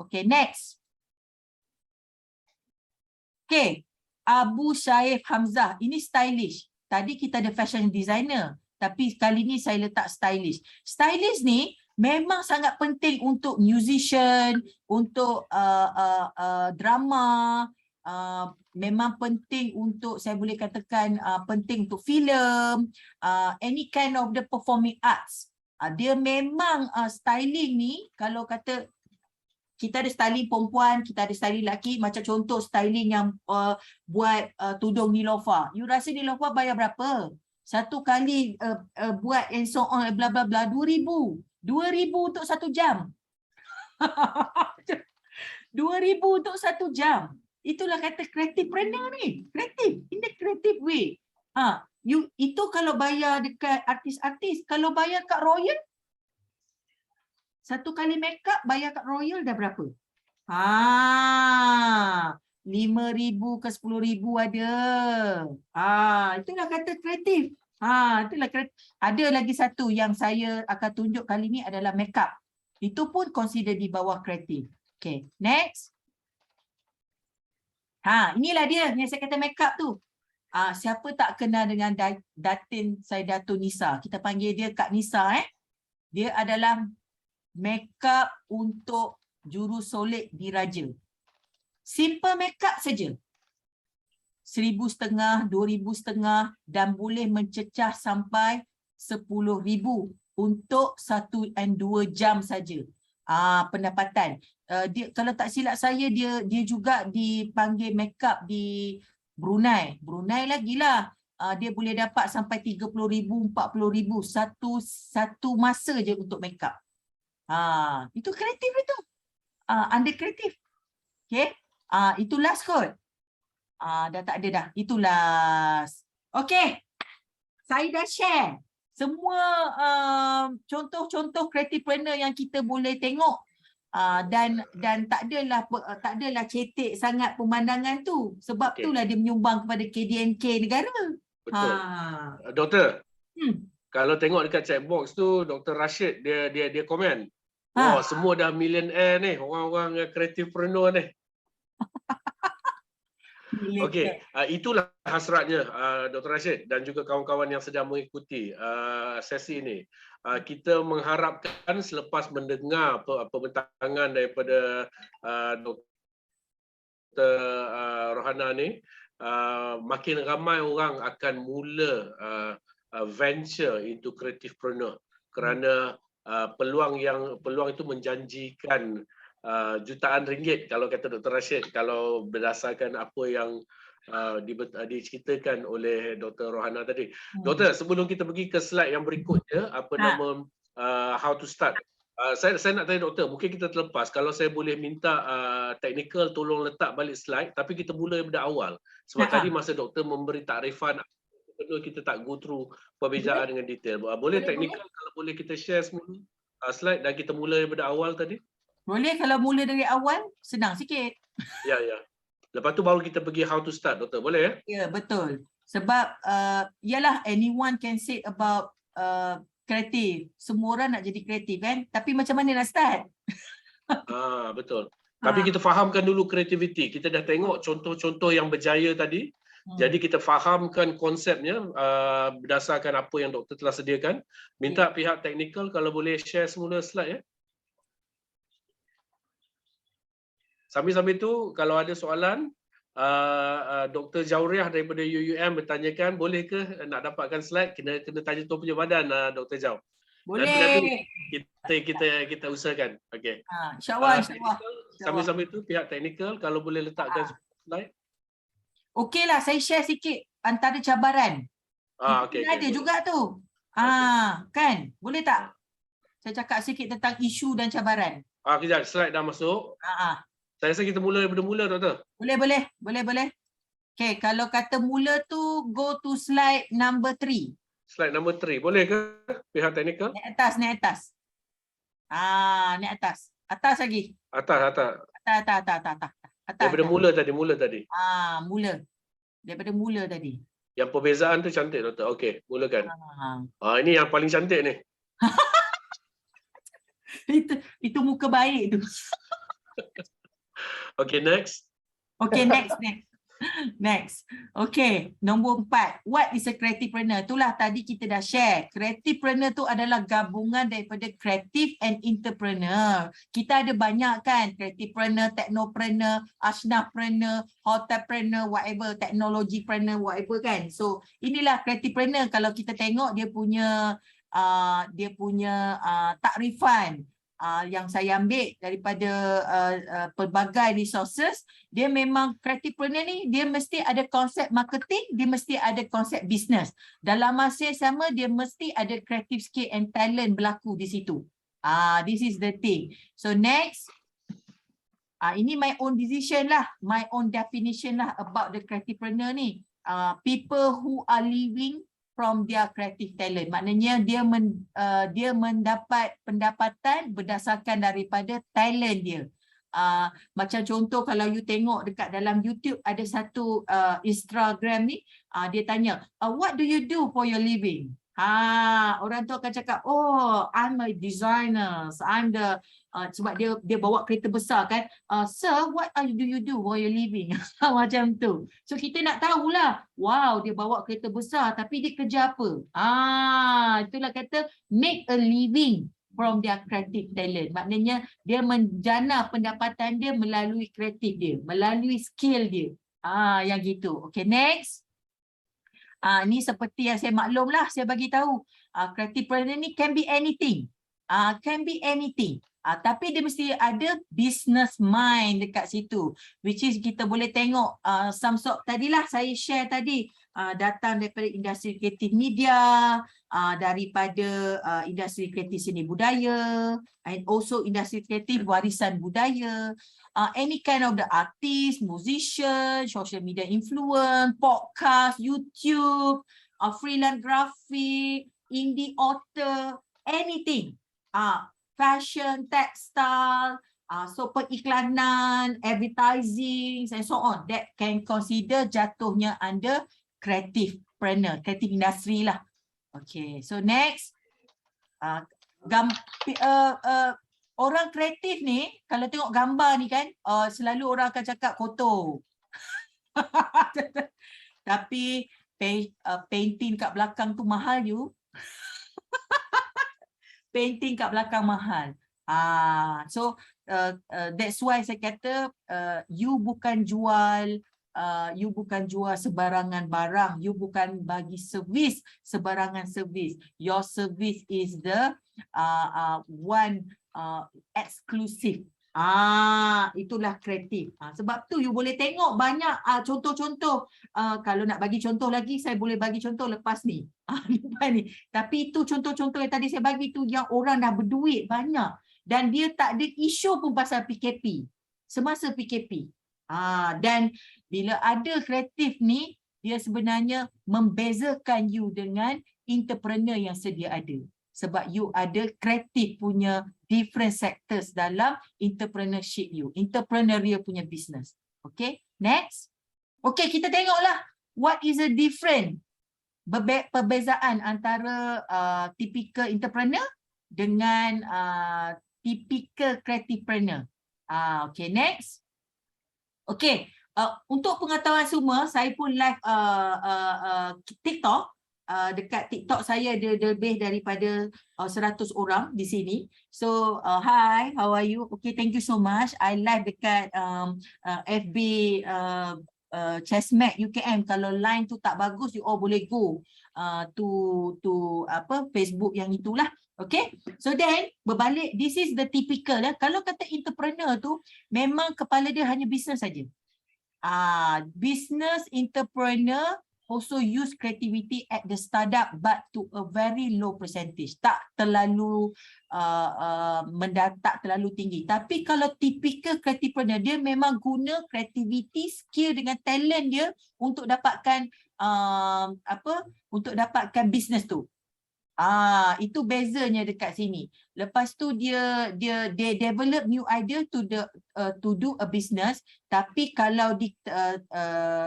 Okay, next. Okay, Abu Syaif Hamzah, ini stylish. Tadi kita ada fashion designer, tapi kali ni saya letak stylish. Stylish ni memang sangat penting untuk musician, untuk drama, memang penting untuk, saya boleh katakan penting untuk filem, any kind of the performing arts. Dia memang styling ni, kalau kata kita ada styling perempuan, kita ada styling lelaki, macam contoh styling yang buat tudung Niloufar. You rasa Niloufar bayar berapa? Satu kali buat and so on, bla bla bla, 2,000. 2,000 untuk 1 jam. 2,000 untuk 1 jam. Itulah kata creativepreneur ni. Kreatif. In the creative way. Itu kalau bayar dekat artis-artis, kalau bayar kat Royal, satu kali make up bayar kat Royal dah berapa? 5,000 ke 10,000 ada. Itulah kata kreatif. Itulah kreatif. Ada lagi satu yang saya akan tunjuk kali ni adalah make up. Itu pun consider di bawah kreatif. Okay, next. Inilah dia yang saya kata make up tu. Siapa tak kenal dengan Datin Saidatun Nisa? Kita panggil dia Kak Nisa. Dia adalah make up untuk jurusolek diraja. Simple make up saja. 1,500, 2,500 dan boleh mencecah sampai 10,000 untuk 1 dan 2 jam saja. Pendapatan. Dia, kalau tak silap saya, dia juga dipanggil make up di Brunei. Brunei lagi lah. Dia boleh dapat sampai 30,000, 40,000 satu masa je untuk make up. Itu kreatif itu. Under kreatif. Okay. Itu last kot. Dah tak ada dah. Itu last. Okay. Saya dah share semua contoh-contoh kreatifpreneur yang kita boleh tengok. Dan tak adalah cetek sangat pemandangan tu. Sebab itulah dia menyumbang kepada KDNK negara. Betul. Doktor, kalau tengok dekat chat box tu, Dr. Rashid dia komen. Semua dah millionaire ni, orang-orang kreatifpreneur ni. Okey, itulah hasratnya Dr. Rashid dan juga kawan-kawan yang sedang mengikuti sesi ini. Kita mengharapkan selepas mendengar pembentangan daripada Dr. Rohana ni, makin ramai orang akan mula venture into creativepreneur kerana peluang itu menjanjikan jutaan ringgit kalau kata Dr. Rashid, kalau berdasarkan apa yang diceritakan oleh Dr. Rohana tadi. Doktor, sebelum kita pergi ke slide yang berikutnya, nama how to start. Saya nak tanya doktor, mungkin kita terlepas, kalau saya boleh minta technical tolong letak balik slide, tapi kita mula daripada awal. Sebab tadi masa doktor memberi takrifan, kita tak go through perbezaan dengan detail. Boleh technical kalau boleh kita share semua slide dan kita mula daripada awal tadi? Boleh, kalau mula dari awal, senang sikit. Ya. Lepas tu baru kita pergi how to start, doktor. Boleh ya? Ya, betul. Sebab, yalah, anyone can say about kreatif. Semua orang nak jadi kreatif kan? Tapi macam mana nak start? Betul. Tapi kita fahamkan dulu kreativiti. Kita dah tengok contoh-contoh yang berjaya tadi. Jadi kita fahamkan konsepnya berdasarkan apa yang doktor telah sediakan. Minta pihak teknikal kalau boleh share semula slide ya. Sambil-sambil tu, kalau ada soalan, Dr. Jauriah daripada UUM bertanyakan, boleh ke nak dapatkan slide? Kena tanya tuan punya badan, Dr. Jau. Boleh. Nanti kita usahakan. Okey. InsyaAllah. Sambil-sambil tu, pihak teknikal, kalau boleh letakkan slide. Okeylah, saya share sikit antara cabaran. Okay, ada juga tu. Kan? Boleh tak? Saya cakap sikit tentang isu dan cabaran. Kejap, slide dah masuk. Saya rasa kita mula daripada mula, doktor. Boleh. Okay, kalau kata mula tu, go to slide number 3. Slide number 3. Boleh ke pihak teknikal? Naik atas. Naik atas. Atas lagi. Atas. Atas. Daripada mula tadi. Mula. Daripada mula tadi. Yang perbezaan tu cantik, doktor. Okey, mulakan. Ini yang paling cantik ni. Itu muka baik tu. Okay, next. Next. Okay, nombor 4. What is a creativepreneur? Itulah tadi kita dah share. Creativepreneur tu adalah gabungan daripada creative and entrepreneur. Kita ada banyak kan? Creativepreneur, technopreneur, ashnafpreneur, hotelpreneur, whatever, technologypreneur, whatever kan? So, inilah creativepreneur. Kalau kita tengok dia punya takrifan. Yang saya ambil daripada pelbagai resources, dia memang creativepreneur ni, dia mesti ada konsep marketing, dia mesti ada konsep business. Dalam masa yang sama, dia mesti ada creative skill and talent berlaku di situ. This is the thing. So next, ini my own decision lah, my own definition lah about the creativepreneur ni. People who are living from their creative talent. Maknanya dia mendapat pendapatan berdasarkan daripada talent dia. Macam contoh kalau you tengok dekat dalam YouTube ada satu Instagram ni, dia tanya, what do you do for your living? Orang tu akan cakap, oh, I'm a designer, I'm the sebab dia bawa kereta besar kan, sir, what do you do for your living? Macam tu. So kita nak tahulah, wow, dia bawa kereta besar tapi dia kerja apa? Itulah kata make a living from their creative talent. Maknanya dia menjana pendapatan dia melalui kreatif dia, melalui skill dia. Yang gitu. Okay, next. Ni seperti yang saya maklum lah, saya bagi tahu. Creativepreneur ni can be anything. Can be anything. Tapi dia mesti ada business mind dekat situ. Which is kita boleh tengok some sort, tadilah saya share tadi, datang daripada industri kreatif media, daripada industri kreatif seni budaya, and also industri kreatif warisan budaya, any kind of the artist, musician, social media influence, podcast, YouTube, freelance graphic, indie author, anything. Fashion, textile, so periklanan, advertising, and so on, that can consider jatuhnya under creativepreneur, creative industry lah. Okay, so next, orang kreatif ni, kalau tengok gambar ni kan, selalu orang akan cakap kotor. Tapi painting kat belakang tu mahal you. Painting kat belakang mahal. So that's why saya kata you bukan jual sebarangan barang, you bukan bagi servis sebarangan servis. Your service is the one exclusive. Itulah kreatif. Sebab tu you boleh tengok banyak contoh-contoh. Kalau nak bagi contoh lagi, saya boleh bagi contoh lepas ni. Lepas ni. Tapi itu contoh-contoh yang tadi saya bagi tu yang orang dah berduit banyak. Dan dia tak ada isu pun pasal PKP. Semasa PKP. Dan bila ada kreatif ni, dia sebenarnya membezakan you dengan entrepreneur yang sedia ada. Sebab you ada kreatif punya different sectors dalam entrepreneurship you. Entrepreneurial punya business. Okay, next. Okay, kita tengoklah. What is the different perbezaan antara typical entrepreneur dengan typical creativepreneur. Okay, next. Okay, untuk pengetahuan semua, saya pun live TikTok. Dekat TikTok saya ada lebih daripada 100 orang di sini. So, hi, how are you? Okay, thank you so much. I live dekat FB Chessmat UKM. Kalau line tu tak bagus, you all boleh go to Facebook yang itulah. Okay, so then berbalik, this is the typical. Kalau kata entrepreneur tu, memang kepala dia hanya bisnes saja. Business entrepreneur also use creativity at the startup but to a very low percentage. Tak terlalu tak terlalu tinggi. Tapi kalau typical creativepreneur, dia memang guna creativity, skill dengan talent dia untuk dapatkan untuk dapatkan business tu. Itu bezanya dekat sini. Lepas tu dia develop new idea to do a business. Tapi kalau di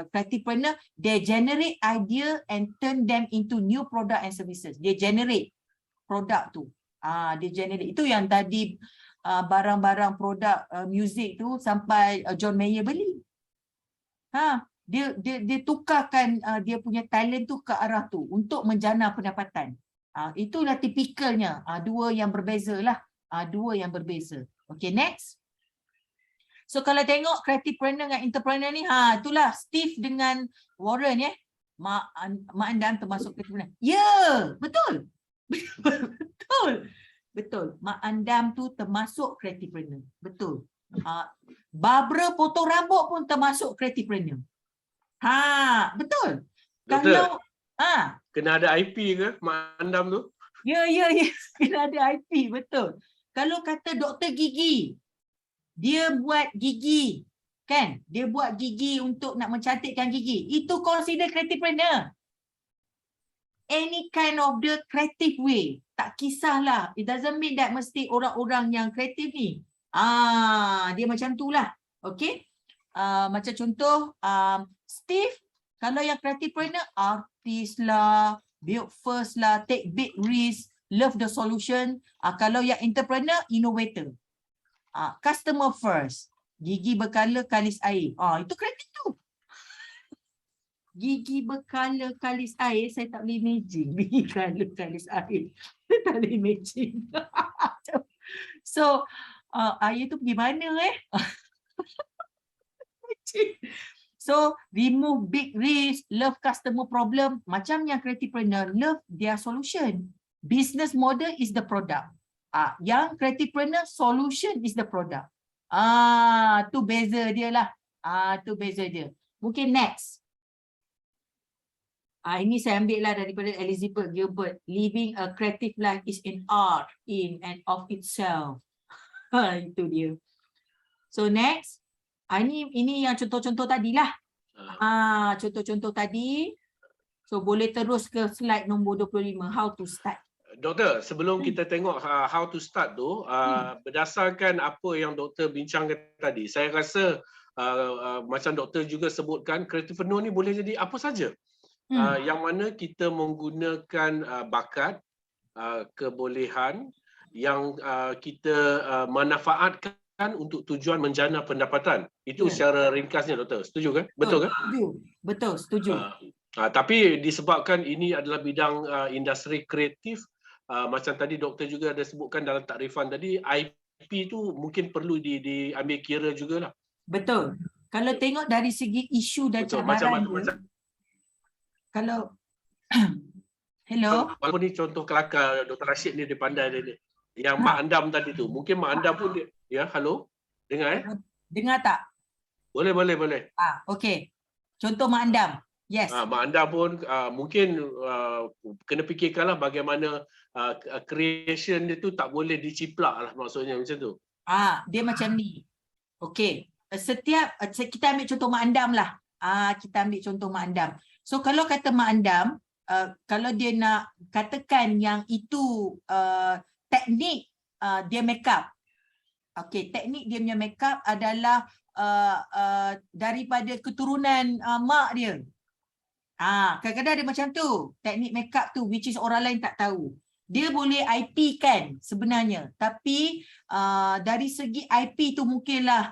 creativepreneur, they generate idea and turn them into new product and services. Dia generate produk tu. Dia generate. Itu yang tadi barang-barang produk music tu sampai John Mayer beli. Dia tukarkan dia punya talent tu ke arah tu untuk menjana pendapatan. Itulah tipikalnya. Dua yang berbeza lah. Dua yang berbeza. Okay, next. So kalau tengok creativepreneur dengan entrepreneur ni, itulah Steve dengan Warren Mak Andam termasuk creativepreneur. Ya, betul. Betul. Mak Andam tu termasuk creativepreneur. Betul. Barbara potong rambut pun termasuk creativepreneur. Betul. Kalau kena ada IP ke Mak Andam tu? Ya. Kena ada IP, betul. Kalau kata doktor gigi, dia buat gigi, kan? Dia buat gigi untuk nak mencantikkan gigi. Itu consider creativepreneur. any kind of the creative way. Tak kisahlah. It doesn't mean that mesti orang-orang yang kreatif ni. Dia macam tu lah. Okay. Macam contoh, Steve, kalau yang creativepreneur, artis lah, build first lah, take big risk, love the solution. Kalau yang entrepreneur, innovator. Customer first. Gigi berkala, kalis air. Itu kreatif tu. Gigi berkala, kalis air. Saya tak boleh imagine. Gigi berkala, kalis air. Saya tak boleh imagine. So, air tu pergi mana So, remove big risk, love customer problem. Macam yang creativepreneur, love their solution. Business model is the product. Yang creativepreneur, solution is the product. Tu beza dia lah. Tu beza dia. Mungkin next. Ini saya ambil lah daripada Elizabeth Gilbert. Living a creative life is an art in and of itself. Itu dia. So next. Ini yang contoh-contoh tadi lah. Contoh-contoh tadi. So boleh terus ke slide nombor 25. How to start. Doktor, sebelum kita tengok how to start tu, berdasarkan apa yang doktor bincangkan tadi, saya rasa macam doktor juga sebutkan, creativepreneur ni boleh jadi apa saja. Yang mana kita menggunakan bakat, kebolehan yang kita manfaatkan untuk tujuan menjana pendapatan. Itu secara ringkasnya, doktor. Setuju kan? Betul kan? Betul, setuju. Tapi disebabkan ini adalah bidang industri kreatif, macam tadi doktor juga ada sebutkan dalam takrifan tadi, IP tu mungkin perlu diambil kira jugalah. Betul. Kalau tengok dari segi isu dan cabaran dia, kalau hello. Walaupun ni contoh kelakar, Dr. Rashid ni dia pandai dia. Yang Mak Andam tadi tu. Mungkin Mak Andam pun dia, ya, halo? Dengar Dengar tak? Boleh. Okey. Contoh Mak Andam. Yes. Mak Andam pun mungkin kena fikirkanlah bagaimana creation dia tu tak boleh diciplak lah, maksudnya macam tu. Dia macam ni. Okey. Setiap kita ambil contoh Mak Andam lah. Kita ambil contoh Mak Andam. So kalau kata Mak Andam, kalau dia nak katakan yang itu teknik dia make up. Okey, teknik dia punya make up adalah daripada keturunan mak dia. Kadang-kadang ada macam tu, teknik make up tu which is orang lain tak tahu. Dia boleh IP kan sebenarnya, tapi dari segi IP tu mungkinlah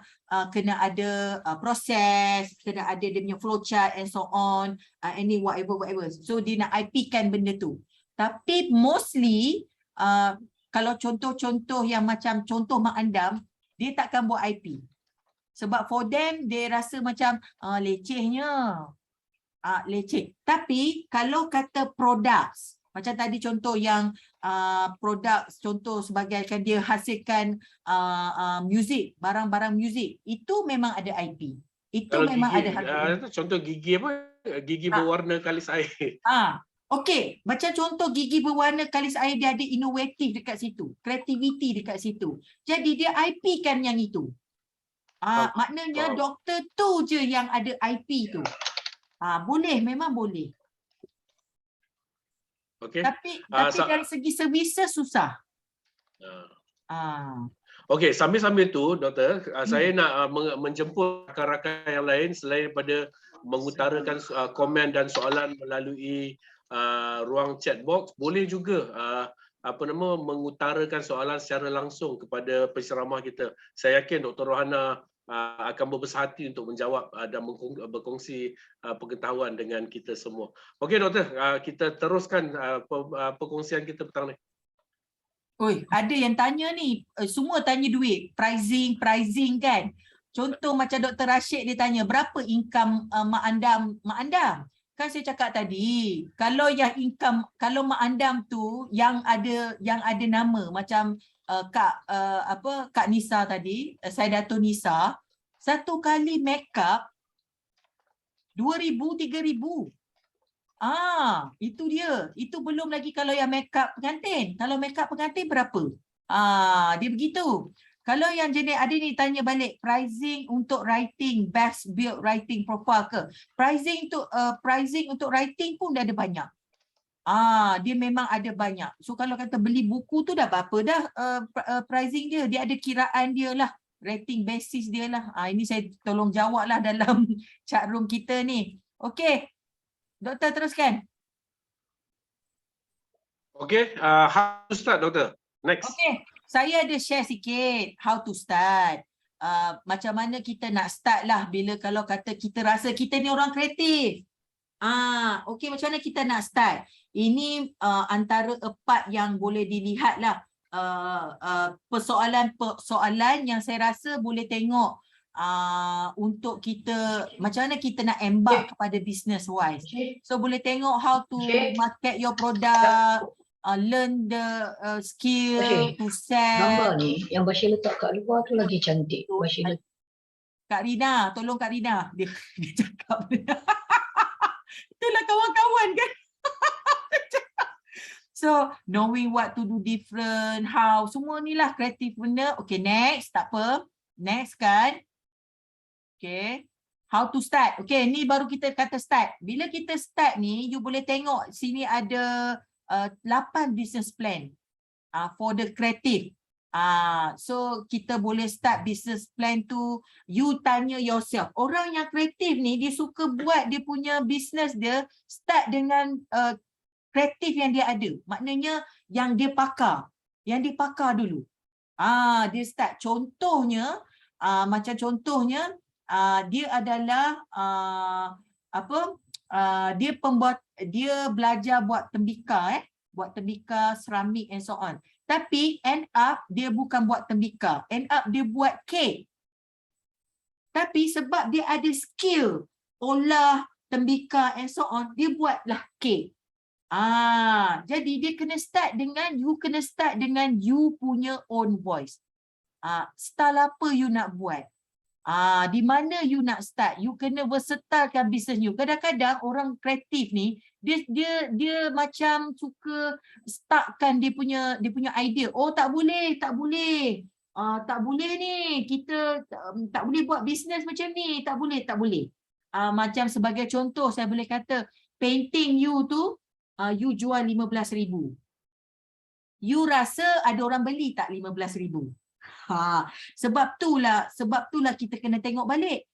kena ada proses, kena ada dia punya flowchart and so on, any whatever. So dia nak IP kan benda tu. Tapi mostly kalau contoh-contoh yang macam contoh Mak Andam, dia takkan buat IP. Sebab for them, dia rasa macam lecehnya. Leceh. Tapi kalau kata products, macam tadi contoh yang produk, contoh sebagai kan dia hasilkan muzik, barang-barang muzik, itu memang ada IP. Itu kalau memang gigi, ada harga. Contoh gigi apa? Gigi berwarna kalis air. Okey, macam contoh gigi berwarna kalis air, dia ada inovatif dekat situ, creativity dekat situ. Jadi dia IP kan yang itu. Maknanya doktor tu je yang ada IP tu. Boleh, memang boleh. Okay. Tapi dari segi services susah. Okey, sambil-sambil tu doktor, saya nak menjemput rakan-rakan yang lain selain daripada mengutarakan komen dan soalan melalui ruang chat box, boleh juga mengutarakan soalan secara langsung kepada penceramah kita. Saya yakin Dr. Rohana akan berbesar hati untuk menjawab dan berkongsi pengetahuan dengan kita semua. Okey doktor, kita teruskan perkongsian kita petang ni. Ada yang tanya ni, semua tanya duit, pricing kan. Contoh macam Dr. Rashid dia tanya, berapa income Mak Andam? Kan saya cakap tadi, kalau yang income, kalau Mak Andam tu yang ada nama macam Kak Nisa tadi, saya Dato' Nisa, satu kali make up 2,000, 3,000. Itu dia. Itu belum lagi kalau yang make up pengantin. Kalau make up pengantin berapa? Dia begitu. Kalau yang jenis ada ni tanya balik, pricing untuk writing, best build writing profile ke? Pricing untuk writing pun dah ada banyak. Dia memang ada banyak. So kalau kata beli buku tu dah berapa dah pricing dia. Dia ada kiraan dia lah. Rating basis dia lah. Ini saya tolong jawab lah dalam chat room kita ni. Okey. Doktor teruskan. Okey, how to start, Doktor? Next. Okey. Saya ada share sikit how to start. Macam mana kita nak start lah bila kalau kata kita rasa kita ni orang kreatif. Okey, macam mana kita nak start? Ini antara part yang boleh dilihat lah. Persoalan yang saya rasa boleh tengok untuk kita macam mana kita nak embark kepada business wise. So boleh tengok how to market your product, learn the skill to sell. Gambar ni yang Bashir letak kat luar tu lagi cantik. Bashir letak. Kak Rina, tolong Kak Rina. Dia cakap. Itulah kawan-kawan kan. So, knowing what to do different, how, semua ni lah kreatif benda. Okay, next, tak apa. Next kan. Okay. How to start. Okay, ni baru kita kata start. Bila kita start ni, you boleh tengok sini ada 8 business plan for the creative. So, kita boleh start business plan tu, you tanya yourself. Orang yang kreatif ni, dia suka buat dia punya business dia, start dengan kreatif yang dia ada. Maknanya yang dia pakar. Yang dia pakar dulu. Dia start. Contohnya, macam contohnya, dia adalah dia belajar buat tembikar, buat tembikar, seramik and so on. Tapi end up dia bukan buat tembikar. End up dia buat kek. Tapi sebab dia ada skill olah tembikar and so on, dia buatlah kek. Jadi dia kena start dengan you punya own voice. Style apa you nak buat? Di mana you nak start? You kena versatilekan bisnes you. Kadang-kadang orang kreatif ni dia macam suka startkan dia punya idea. Oh tak boleh. Tak boleh ni. Kita tak boleh buat bisnes macam ni. Tak boleh. Macam sebagai contoh saya boleh kata painting you tu you jual 15,000. You rasa ada orang beli tak 15,000? Sebab itulah kita kena tengok balik.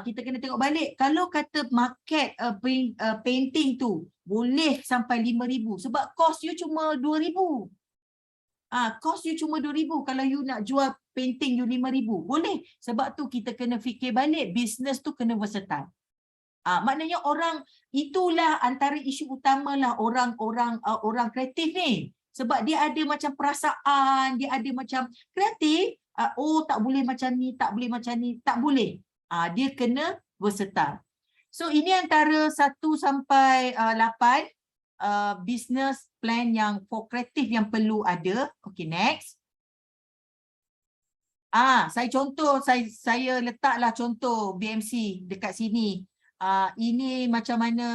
Kita kena tengok balik. Kalau kata market painting tu boleh sampai 5,000 sebab cost you cuma 2,000. Cost you cuma 2,000 kalau you nak jual painting you 5,000. Boleh. Sebab tu kita kena fikir balik business tu kena versatile. Maknanya itulah antara isu utamalah orang kreatif ni. Sebab dia ada macam perasaan, dia ada macam kreatif. Tak boleh macam ni, tak boleh macam ni, tak boleh. Dia kena versatile. So ini antara 1 sampai 8 business plan yang for kreatif yang perlu ada. Okay, next. Saya letaklah contoh BMC dekat sini. Ini macam mana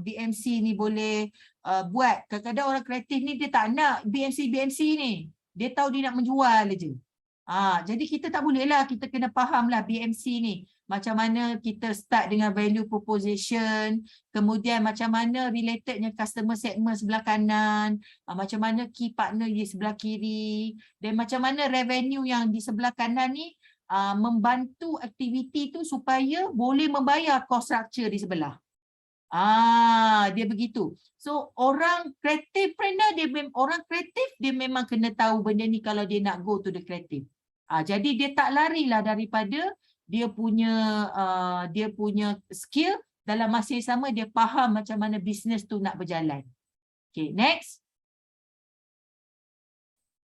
BMC ni boleh buat. Kadang-kadang orang kreatif ni dia tak nak BMC ni. Dia tahu dia nak menjual je. Jadi kita tak boleh lah. Kita kena faham lah BMC ni. Macam mana kita start dengan value proposition. Kemudian macam mana relatednya customer segment sebelah kanan. Macam mana key partner di sebelah kiri. Dan macam mana revenue yang di sebelah kanan ni membantu aktiviti tu supaya boleh membayar cost structure di sebelah. Dia begitu. So orang creativepreneur, orang kreatif dia memang kena tahu benda ni kalau dia nak go to the creative. Jadi dia tak larilah daripada dia punya skill, dalam masa yang sama dia faham macam mana bisnes tu nak berjalan. Okay, next.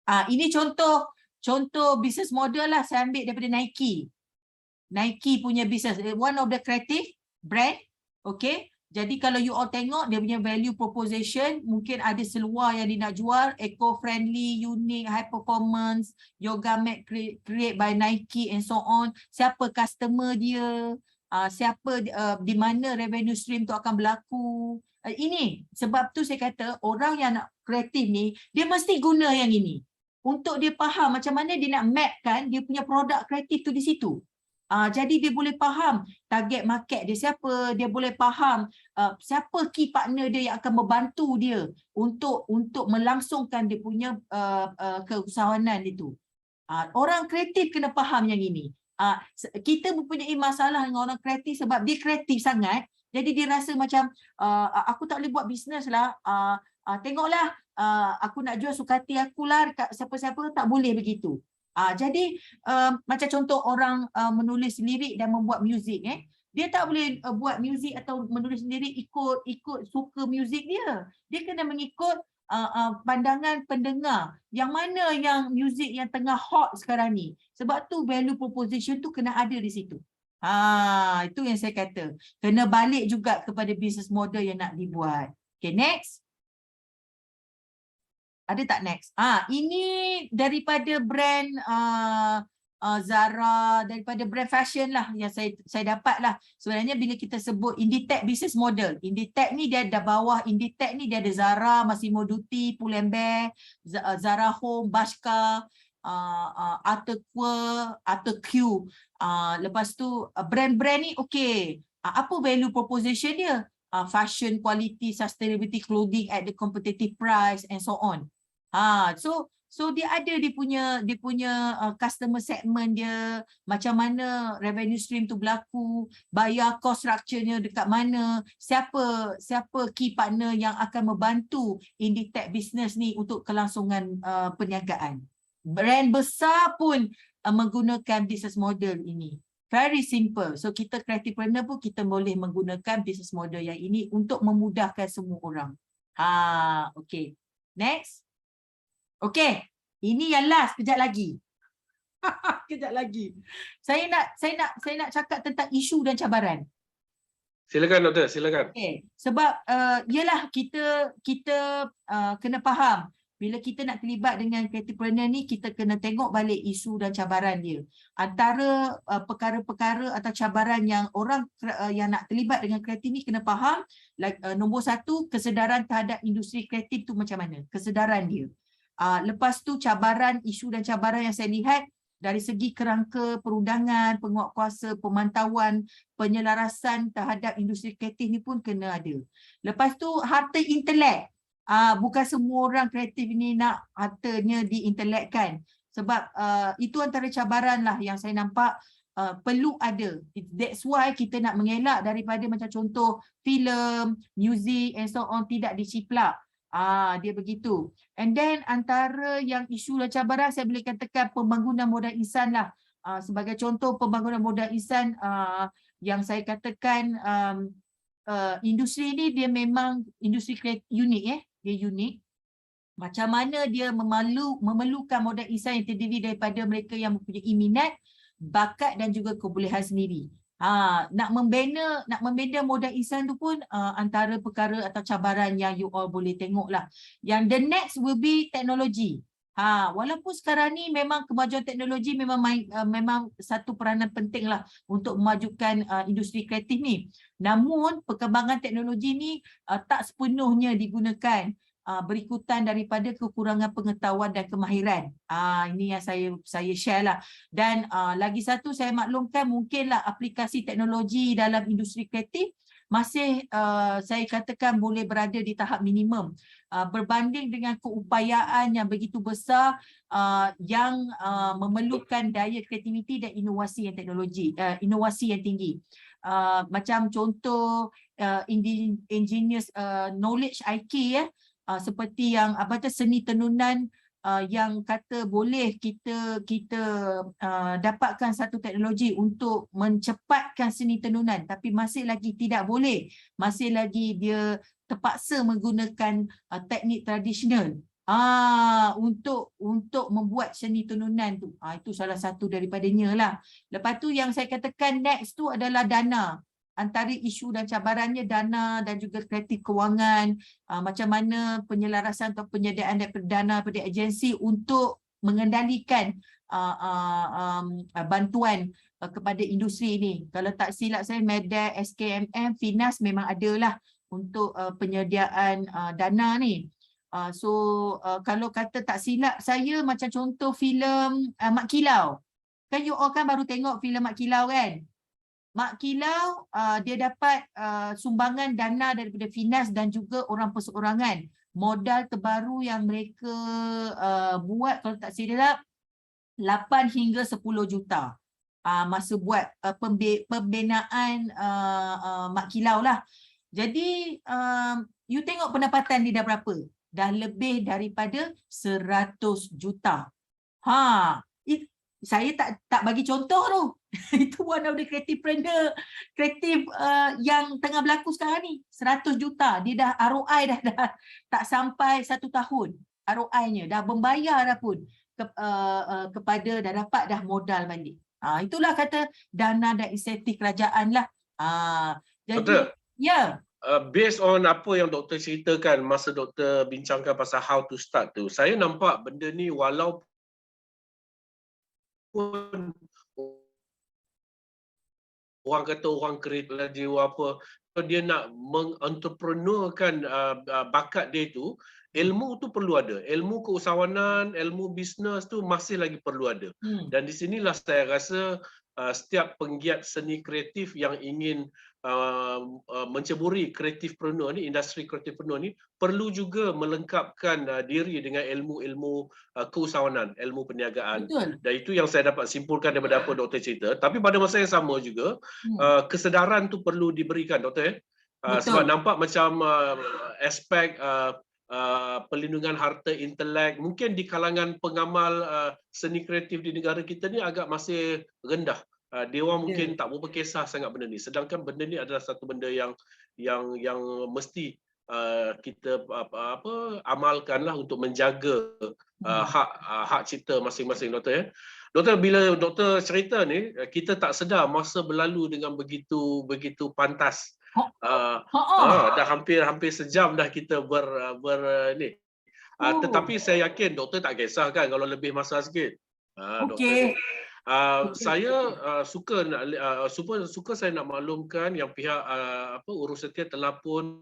Ini contoh business model lah saya ambil daripada Nike. Nike punya business, one of the creative brand. Okay. Jadi kalau you all tengok dia punya value proposition, mungkin ada seluar yang dia nak jual, eco-friendly, unique, high performance, yoga mat create by Nike and so on. Siapa customer dia, di mana revenue stream tu akan berlaku. Ini sebab tu saya kata orang yang nak kreatif ni, dia mesti guna yang ini. Untuk dia faham macam mana dia nak mapkan dia punya produk kreatif tu di situ. Jadi dia boleh faham target market dia siapa, dia boleh faham siapa key partner dia yang akan membantu dia untuk melangsungkan dia punya keusahawanan itu. Orang kreatif kena faham yang ini. Kita mempunyai masalah dengan orang kreatif sebab dia kreatif sangat, jadi dia rasa macam aku tak boleh buat bisnes lah, tengoklah aku nak jual suka hati aku lah kat siapa-siapa, tak boleh begitu. Jadi macam contoh orang menulis lirik dan membuat muzik, dia tak boleh buat muzik atau menulis lirik ikut suka muzik dia. Dia kena mengikut pandangan pendengar, yang mana yang muzik yang tengah hot sekarang ni. Sebab tu value proposition tu kena ada di situ. Itu yang saya kata. Kena balik juga kepada business model yang nak dibuat. Okay, next. Ada tak next? Ini daripada brand Zara, daripada brand fashion lah yang saya dapat lah. Sebenarnya bila kita sebut Inditex business model, Inditex ni dia ada bawah, Inditex ni dia ada Zara, Massimo Dutti, Pull&Bear, Zara Home, Bershka, Arthur Q. Lepas tu brand-brand ni okey. Apa value proposition dia? Fashion, quality, sustainability, clothing at the competitive price and so on. So dia ada dia punya customer segment dia, macam mana revenue stream tu berlaku, bayar cost structure-nya dekat mana, siapa key partner yang akan membantu Inditex business ni untuk kelangsungan perniagaan. Brand besar pun menggunakan business model ini. Very simple. So kita creativepreneur pun kita boleh menggunakan business model yang ini untuk memudahkan semua orang. Okay. Next. Okay. Ini yang last, kejap lagi. Kejap lagi. Saya nak cakap tentang isu dan cabaran. Silakan doktor, silakan. Okay. Sebab yalah kita kena faham bila kita nak terlibat dengan creativepreneur ni, kita kena tengok balik isu dan cabaran dia. Antara perkara-perkara atau cabaran yang orang yang nak terlibat dengan kreatif ni kena faham, nombor satu, kesedaran terhadap industri kreatif tu macam mana, kesedaran dia. Lepas tu cabaran, isu dan cabaran yang saya lihat dari segi kerangka perundangan, penguatkuasa, pemantauan, penyelarasan terhadap industri kreatif ni pun kena ada. Lepas tu harta intelek. Bukan semua orang kreatif ni nak hartanya diintelekkan. Sebab itu antara cabaran lah yang saya nampak perlu ada. That's why kita nak mengelak daripada macam contoh filem, muzik and so on tidak diciplak. Dia begitu. And then antara yang isu dan cabaran saya boleh katakan pembangunan modal insan lah. Sebagai contoh pembangunan modal insan yang saya katakan industri ni dia memang industri unik dia unik. Macam mana dia memerlukan modal insan yang terdiri daripada mereka yang mempunyai minat, bakat dan juga kebolehan sendiri. Nak membina modal insan tu pun antara perkara atau cabaran yang you all boleh tengok lah. Yang the next will be teknologi. Walaupun sekarang ni memang kemajuan teknologi memang satu peranan penting lah untuk memajukan industri kreatif ni. Namun perkembangan teknologi ni tak sepenuhnya digunakan berikutan daripada kekurangan pengetahuan dan kemahiran. Ini yang saya share lah. Dan lagi satu saya maklumkan mungkinlah aplikasi teknologi dalam industri kreatif masih saya katakan boleh berada di tahap minimum berbanding dengan keupayaan yang begitu besar yang memerlukan daya kreativiti dan inovasi yang inovasi yang tinggi. Macam contoh ingenious knowledge IK seperti yang seni tenunan yang kata boleh kita dapatkan satu teknologi untuk mencepatkan seni tenunan, tapi masih lagi tidak boleh, masih lagi dia terpaksa menggunakan teknik tradisional untuk membuat seni tenunan tu. Itu salah satu daripadanya lah. Lepas tu yang saya katakan next tu adalah dana. Antara isu dan cabarannya dana dan juga kreatif kewangan, macam mana penyelarasan atau penyediaan dana daripada agensi untuk mengendalikan bantuan kepada industri ini. Kalau tak silap saya, MEDAC, SKMM, FINAS memang adalah untuk penyediaan dana ni. Kalau kata tak silap saya, macam contoh filem Mat Kilau. kan you all kan baru tengok filem Mak Kilau kan. Mak Kilau dia dapat sumbangan dana daripada Finas dan juga orang perseorangan. Modal terbaru yang mereka buat kalau tak silap 8 hingga 10 juta. Masa buat pembinaan Mak Kilau lah. Jadi you tengok pendapatan dia dah berapa? Dah lebih daripada 100 juta. Saya tak bagi contoh tu. Itu one of the kreatif yang tengah berlaku sekarang ni. 100 juta. Dia dah ROI dah tak sampai 1 tahun. ROI-nya dah membayar dah pun kepada dah dapat dah modal balik. Itulah kata dana dan insentif kerajaan lah. Jadi Doktor, ya. Based on apa yang doktor ceritakan masa doktor bincangkan pasal how to start tu, saya nampak benda ni walaupun orang kata orang kreatif lah jiwa apa, dia nak mengentreprenurkan bakat dia tu, ilmu tu perlu ada. Ilmu keusahawanan, ilmu bisnes tu masih lagi perlu ada. Dan di sinilah saya rasa setiap penggiat seni kreatif yang ingin menceburi kreatifpreneur ni, industri kreatifpreneur ni, perlu juga melengkapkan diri dengan ilmu-ilmu keusahawanan, ilmu perniagaan. Betul. Dan itu yang saya dapat simpulkan daripada apa doktor cerita. Tapi pada masa yang sama juga, kesedaran tu perlu diberikan, doktor. Sebab nampak macam aspek perlindungan harta intelek mungkin di kalangan pengamal seni kreatif di negara kita ni agak masih rendah. Dia orang mungkin tak berapa kisah sangat benda ni. Sedangkan benda ni adalah satu benda yang mesti kita amalkanlah untuk menjaga hak cipta masing-masing, doktor. Doktor, bila doktor cerita ni, kita tak sedar masa berlalu dengan begitu pantas. Dah hampir sejam dah kita ni. Tetapi saya yakin doktor tak kisah kan kalau lebih masa sikit. Okey. Saya suka saya nak maklumkan yang pihak urus setia telah pun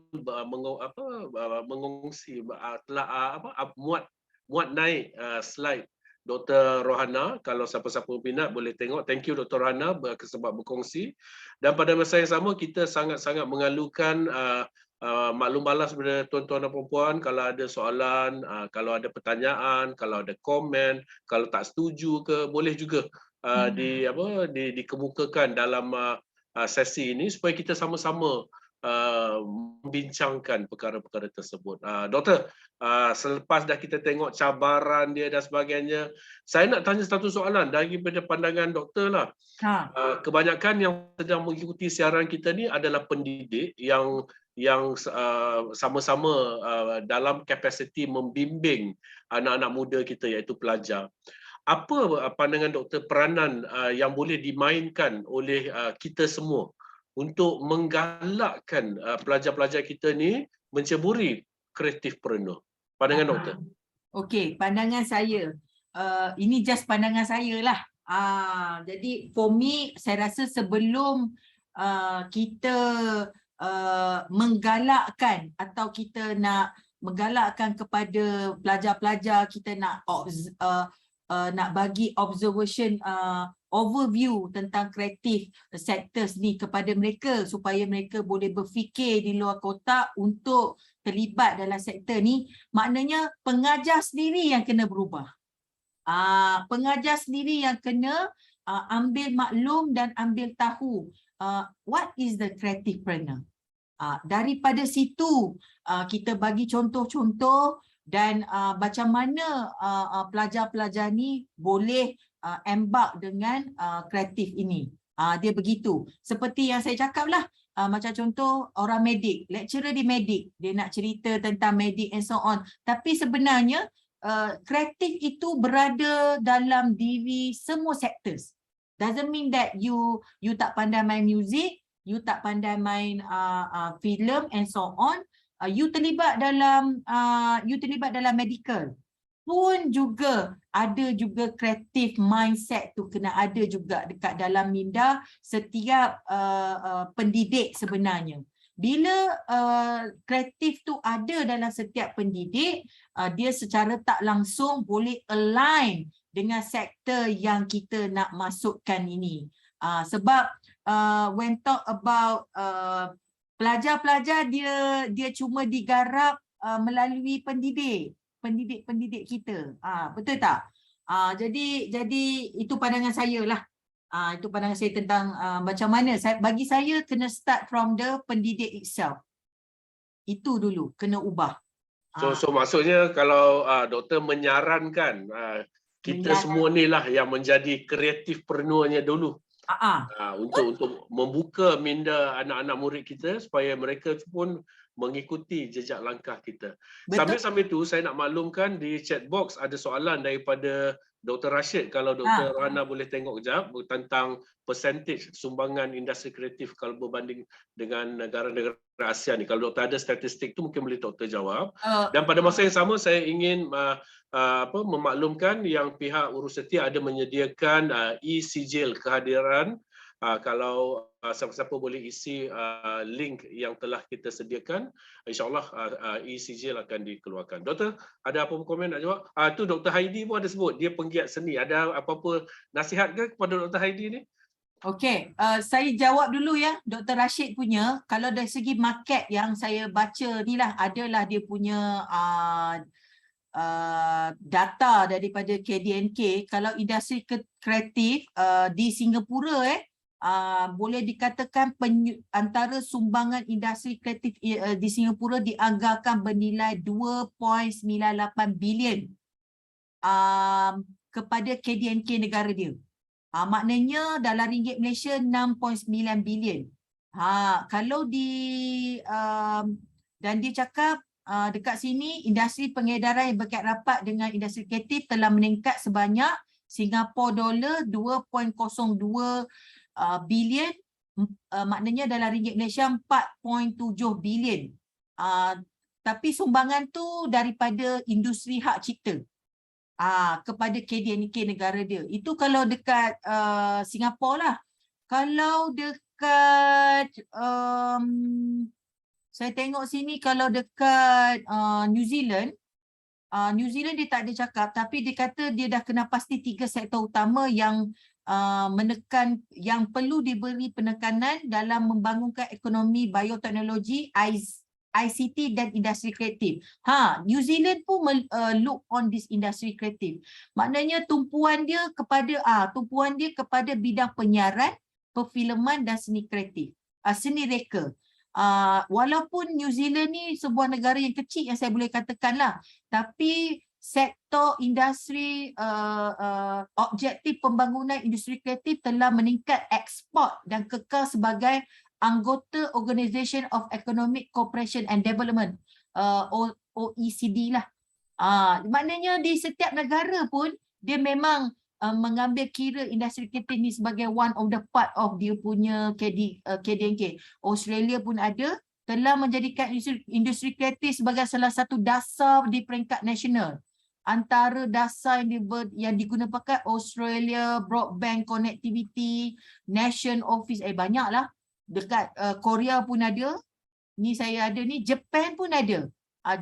mengongsi telah muat naik slide Dr. Rohana. Kalau siapa-siapa minat boleh tengok. Thank you Dr. Rohana sebab berkongsi. Dan pada masa yang sama kita sangat-sangat mengalukan maklum balas kepada tuan-tuan dan puan-puan kalau ada soalan, kalau ada pertanyaan, kalau ada komen, kalau tak setuju ke boleh juga dikemukakan dalam sesi ini supaya kita sama-sama membincangkan perkara-perkara tersebut. Doktor, selepas dah kita tengok cabaran dia dan sebagainya, saya nak tanya satu soalan daripada pandangan doktor lah. Kebanyakan yang sedang mengikuti siaran kita ni adalah pendidik yang sama-sama dalam kapasiti membimbing anak-anak muda kita iaitu pelajar. Apa pandangan doktor peranan yang boleh dimainkan oleh kita semua untuk menggalakkan pelajar-pelajar kita ni menceburi kreatifpreneur? Pandangan doktor. Okey, pandangan saya. Ini just pandangan saya lah. Jadi for me, saya rasa sebelum kita menggalakkan atau kita nak menggalakkan kepada pelajar-pelajar, kita nak bagi observation overview tentang kreatif sectors ni kepada mereka supaya mereka boleh berfikir di luar kotak untuk terlibat dalam sektor ni, maknanya pengajar sendiri yang kena berubah. Pengajar sendiri yang kena ambil maklum dan ambil tahu what is the creativepreneur. Daripada situ kita bagi contoh-contoh dan macam mana pelajar-pelajar ni boleh embark dengan kreatif ini. Dia begitu. Seperti yang saya cakap lah, macam contoh orang medik, lecturer di medik, dia nak cerita tentang medik and so on. Tapi sebenarnya kreatif itu berada dalam diri semua sectors. Doesn't mean that you tak pandai main music, you tak pandai main film and so on. You terlibat dalam medical pun juga ada juga kreatif mindset tu kena ada juga dekat dalam minda setiap pendidik sebenarnya. Bila kreatif tu ada dalam setiap pendidik, dia secara tak langsung boleh align dengan sektor yang kita nak masukkan ini. Sebab when talk about pelajar-pelajar, dia cuma digarap melalui pendidik kita. Betul tak? Jadi itu pandangan saya lah. Itu pandangan saya tentang macam mana. Bagi saya kena start from the pendidik itself. Itu dulu kena ubah. So maksudnya kalau doktor menyarankan kita semua ni lah yang menjadi kreatifpreneur-nya dulu. Untuk membuka minda anak-anak murid kita supaya mereka pun mengikuti jejak langkah kita. Sambil-sambil tu saya nak maklumkan di chat box ada soalan daripada Dr. Rashid, kalau Dr. Rohana boleh tengok kejap tentang percentage sumbangan industri kreatif kalau berbanding dengan negara-negara ASEAN ni. Kalau doktor ada statistik tu mungkin boleh doktor jawab. Dan pada masa yang sama saya ingin memaklumkan yang pihak Urus Setia ada menyediakan e-sijil kehadiran. Kalau siapa-siapa boleh isi link yang telah kita sediakan, insyaAllah e-sijil akan dikeluarkan. Doktor, ada apa-apa komen nak jawab? Tu Dr. Heidi pun ada sebut, dia penggiat seni. Ada apa-apa nasihat ke kepada Dr. Heidi ni? Okey, saya jawab dulu ya, Dr. Rashid punya. Kalau dari segi market yang saya baca ni lah, adalah dia punya data daripada KDNK. Kalau industri kreatif di Singapura boleh dikatakan antara sumbangan industri kreatif di Singapura dianggarkan bernilai 2.98 bilion kepada KDNK negara dia. Maknanya dalam ringgit Malaysia 6.9 bilion. Kalau dan dia cakap dekat sini industri pengedaran yang berkait rapat dengan industri kreatif telah meningkat sebanyak Singapura $2.02 bilion, maknanya dalam ringgit Malaysia 4.7 bilion. Tapi sumbangan tu daripada industri hak cipta kepada KDNK negara dia. Itu kalau dekat Singapura lah. Kalau dekat saya tengok sini, kalau dekat New Zealand dia tak ada cakap, tapi dia kata dia dah kena pasti 3 sektor utama yang yang perlu diberi penekanan dalam membangunkan ekonomi bioteknologi, ICT dan industri kreatif. New Zealand pun look on this industry kreatif. Maknanya tumpuan dia kepada bidang penyiaran, perfilman dan seni kreatif, seni reka. Walaupun New Zealand ni sebuah negara yang kecil yang saya boleh katakan lah, tapi sektor industri objektif pembangunan industri kreatif telah meningkat ekspor dan kekal sebagai anggota Organisation of Economic Cooperation and Development, OECD lah. Maknanya di setiap negara pun dia memang mengambil kira industri kreatif ni sebagai one of the part of dia punya KDNK. Australia pun ada, telah menjadikan industri kreatif sebagai salah satu dasar di peringkat nasional. Antara dasar yang digunakan pakai Australia Broadband Connectivity Nation Office, banyaklah. Dekat Korea pun ada. Ni saya ada ni, Japan pun ada.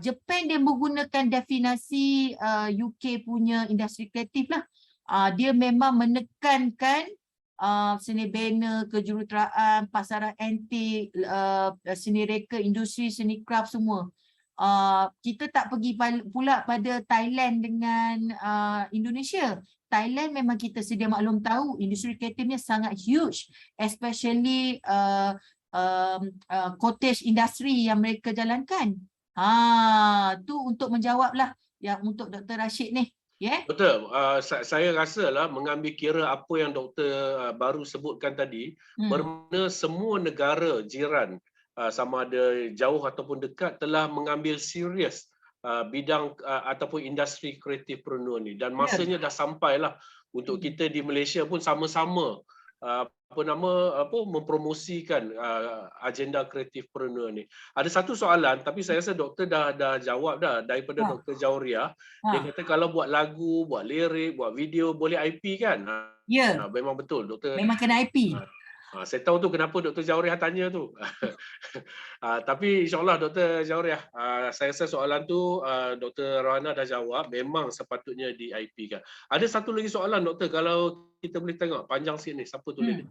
Japan dia menggunakan definisi UK punya industri kreatif lah. Dia memang menekankan seni bina, kejuruteraan, pasaran antik, seni reka, industri, seni craft semua. Kita tak pergi pula pada Thailand dengan Indonesia. Thailand memang kita sedia maklum tahu industri kreatifnya sangat huge, especially cottage industry yang mereka jalankan. Tu untuk menjawablah yang untuk Dr. Rashid ni. Betul. Saya rasa lah mengambil kira apa yang doktor baru sebutkan tadi, bermakna semua negara jiran sama ada jauh ataupun dekat telah mengambil serius bidang ataupun industri kreatifpreneur ni, dan masanya dah sampailah untuk kita di Malaysia pun sama-sama mempromosikan agenda kreatifpreneur ni. Ada satu soalan tapi saya rasa doktor dah jawab dah daripada Dr. Jauria. Dia kata kalau buat lagu, buat lirik, buat video boleh IP kan? Ya. Memang betul doktor. Memang kena IP. Saya tahu tu kenapa Dr. Jauriah tanya tu. Tapi insyaAllah Dr. Jauriah, saya rasa soalan tu Dr. Rohana dah jawab, memang sepatutnya di IP kan. Ada satu lagi soalan Doktor, kalau kita boleh tengok panjang sikit ni, siapa tulis ni?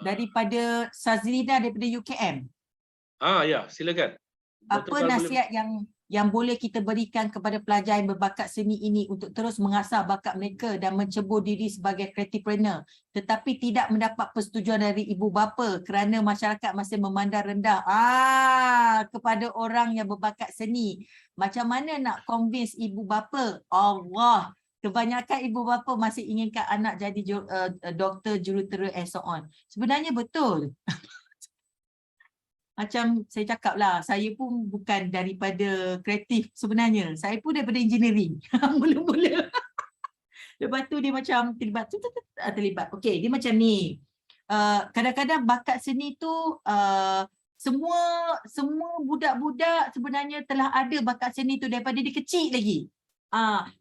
Daripada Sazlina daripada UKM. Ya, silakan. Apa nasihat yang boleh kita berikan kepada pelajar yang berbakat seni ini untuk terus mengasah bakat mereka dan mencebur diri sebagai kreatifpreneur tetapi tidak mendapat persetujuan dari ibu bapa kerana masyarakat masih memandang rendah kepada orang yang berbakat seni. Macam mana nak convince ibu bapa? Allah, kebanyakan ibu bapa masih inginkan anak jadi doktor, jurutera and so on. Sebenarnya betul. Macam saya cakap lah, saya pun bukan daripada kreatif sebenarnya. Saya pun daripada engineering. Mula-mula. Lepas tu dia macam terlibat. Okey, dia macam ni. Kadang-kadang bakat seni tu semua budak-budak sebenarnya telah ada bakat seni tu daripada dia kecil lagi.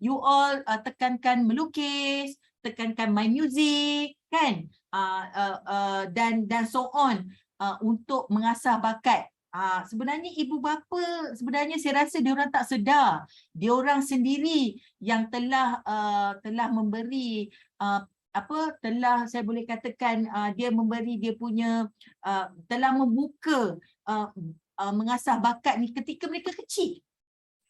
You all tekankan melukis, tekankan main muzik, kan? Dan so on. Untuk mengasah bakat. Sebenarnya ibu bapa, sebenarnya saya rasa dia orang tak sedar. Dia orang sendiri yang telah memberi telah saya boleh katakan dia memberi dia punya telah membuka mengasah bakat ni ketika mereka kecil.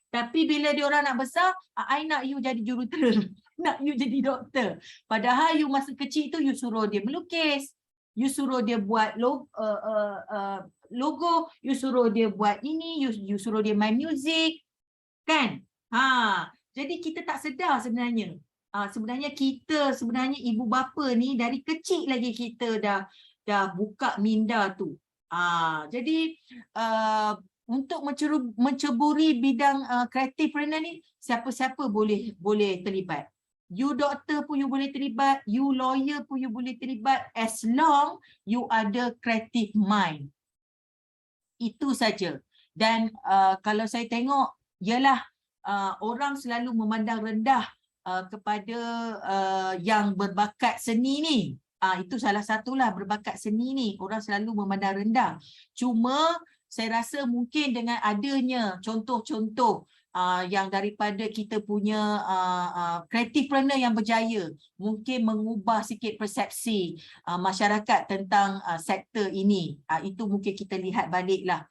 Tapi bila dia orang nak besar, I nak you jadi jurutera, nak you jadi doktor. Padahal you masa kecil tu you suruh dia melukis. You suruh dia buat logo, you suruh dia buat ini, you suruh dia main muzik, kan? Jadi kita tak sedar sebenarnya. Sebenarnya ibu bapa ni dari kecil lagi kita dah buka minda tu. Jadi untuk menceburi bidang kreatifpreneur ni, siapa-siapa boleh terlibat. You doktor pun you boleh terlibat, you lawyer pun you boleh terlibat as long you ada creative mind. Itu saja. Dan kalau saya tengok, ialah orang selalu memandang rendah kepada yang berbakat seni ni. Itu salah satulah, berbakat seni ni. Orang selalu memandang rendah. Cuma saya rasa mungkin dengan adanya contoh-contoh yang daripada kita punya kreatifpreneur yang berjaya mungkin mengubah sikit persepsi masyarakat tentang sektor ini. Itu mungkin kita lihat baliklah.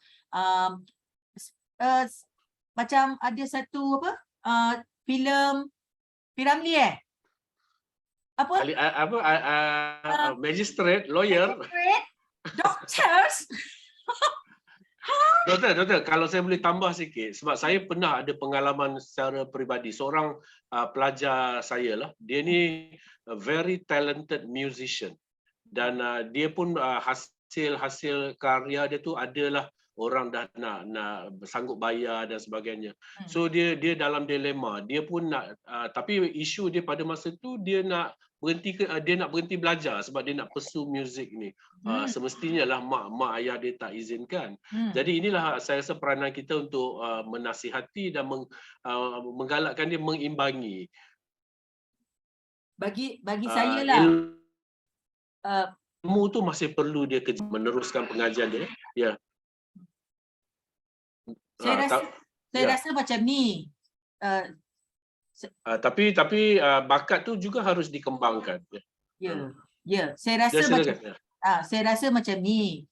Macam ada satu filem P.Ramlee magistrate, lawyer, doctors. Doktor, kalau saya boleh tambah sikit, sebab saya pernah ada pengalaman secara peribadi. Seorang pelajar saya lah, dia ni very talented musician dan dia pun hasil karya dia tu adalah orang dah nak sanggup bayar dan sebagainya. So dia dalam dilema. Dia pun nak tapi isu dia pada masa tu dia nak berhenti belajar sebab dia nak pursue music ni. Semestinya lah mak ayah dia tak izinkan. Jadi inilah saya rasa peranan kita untuk menasihati dan menggalakkan dia mengimbangi. Bagi saya lah ilmu tu masih perlu dia meneruskan pengajian dia. Ya. Saya rasa macam ni. Tapi bakat tu juga harus dikembangkan. Ya. Saya rasa macam ni.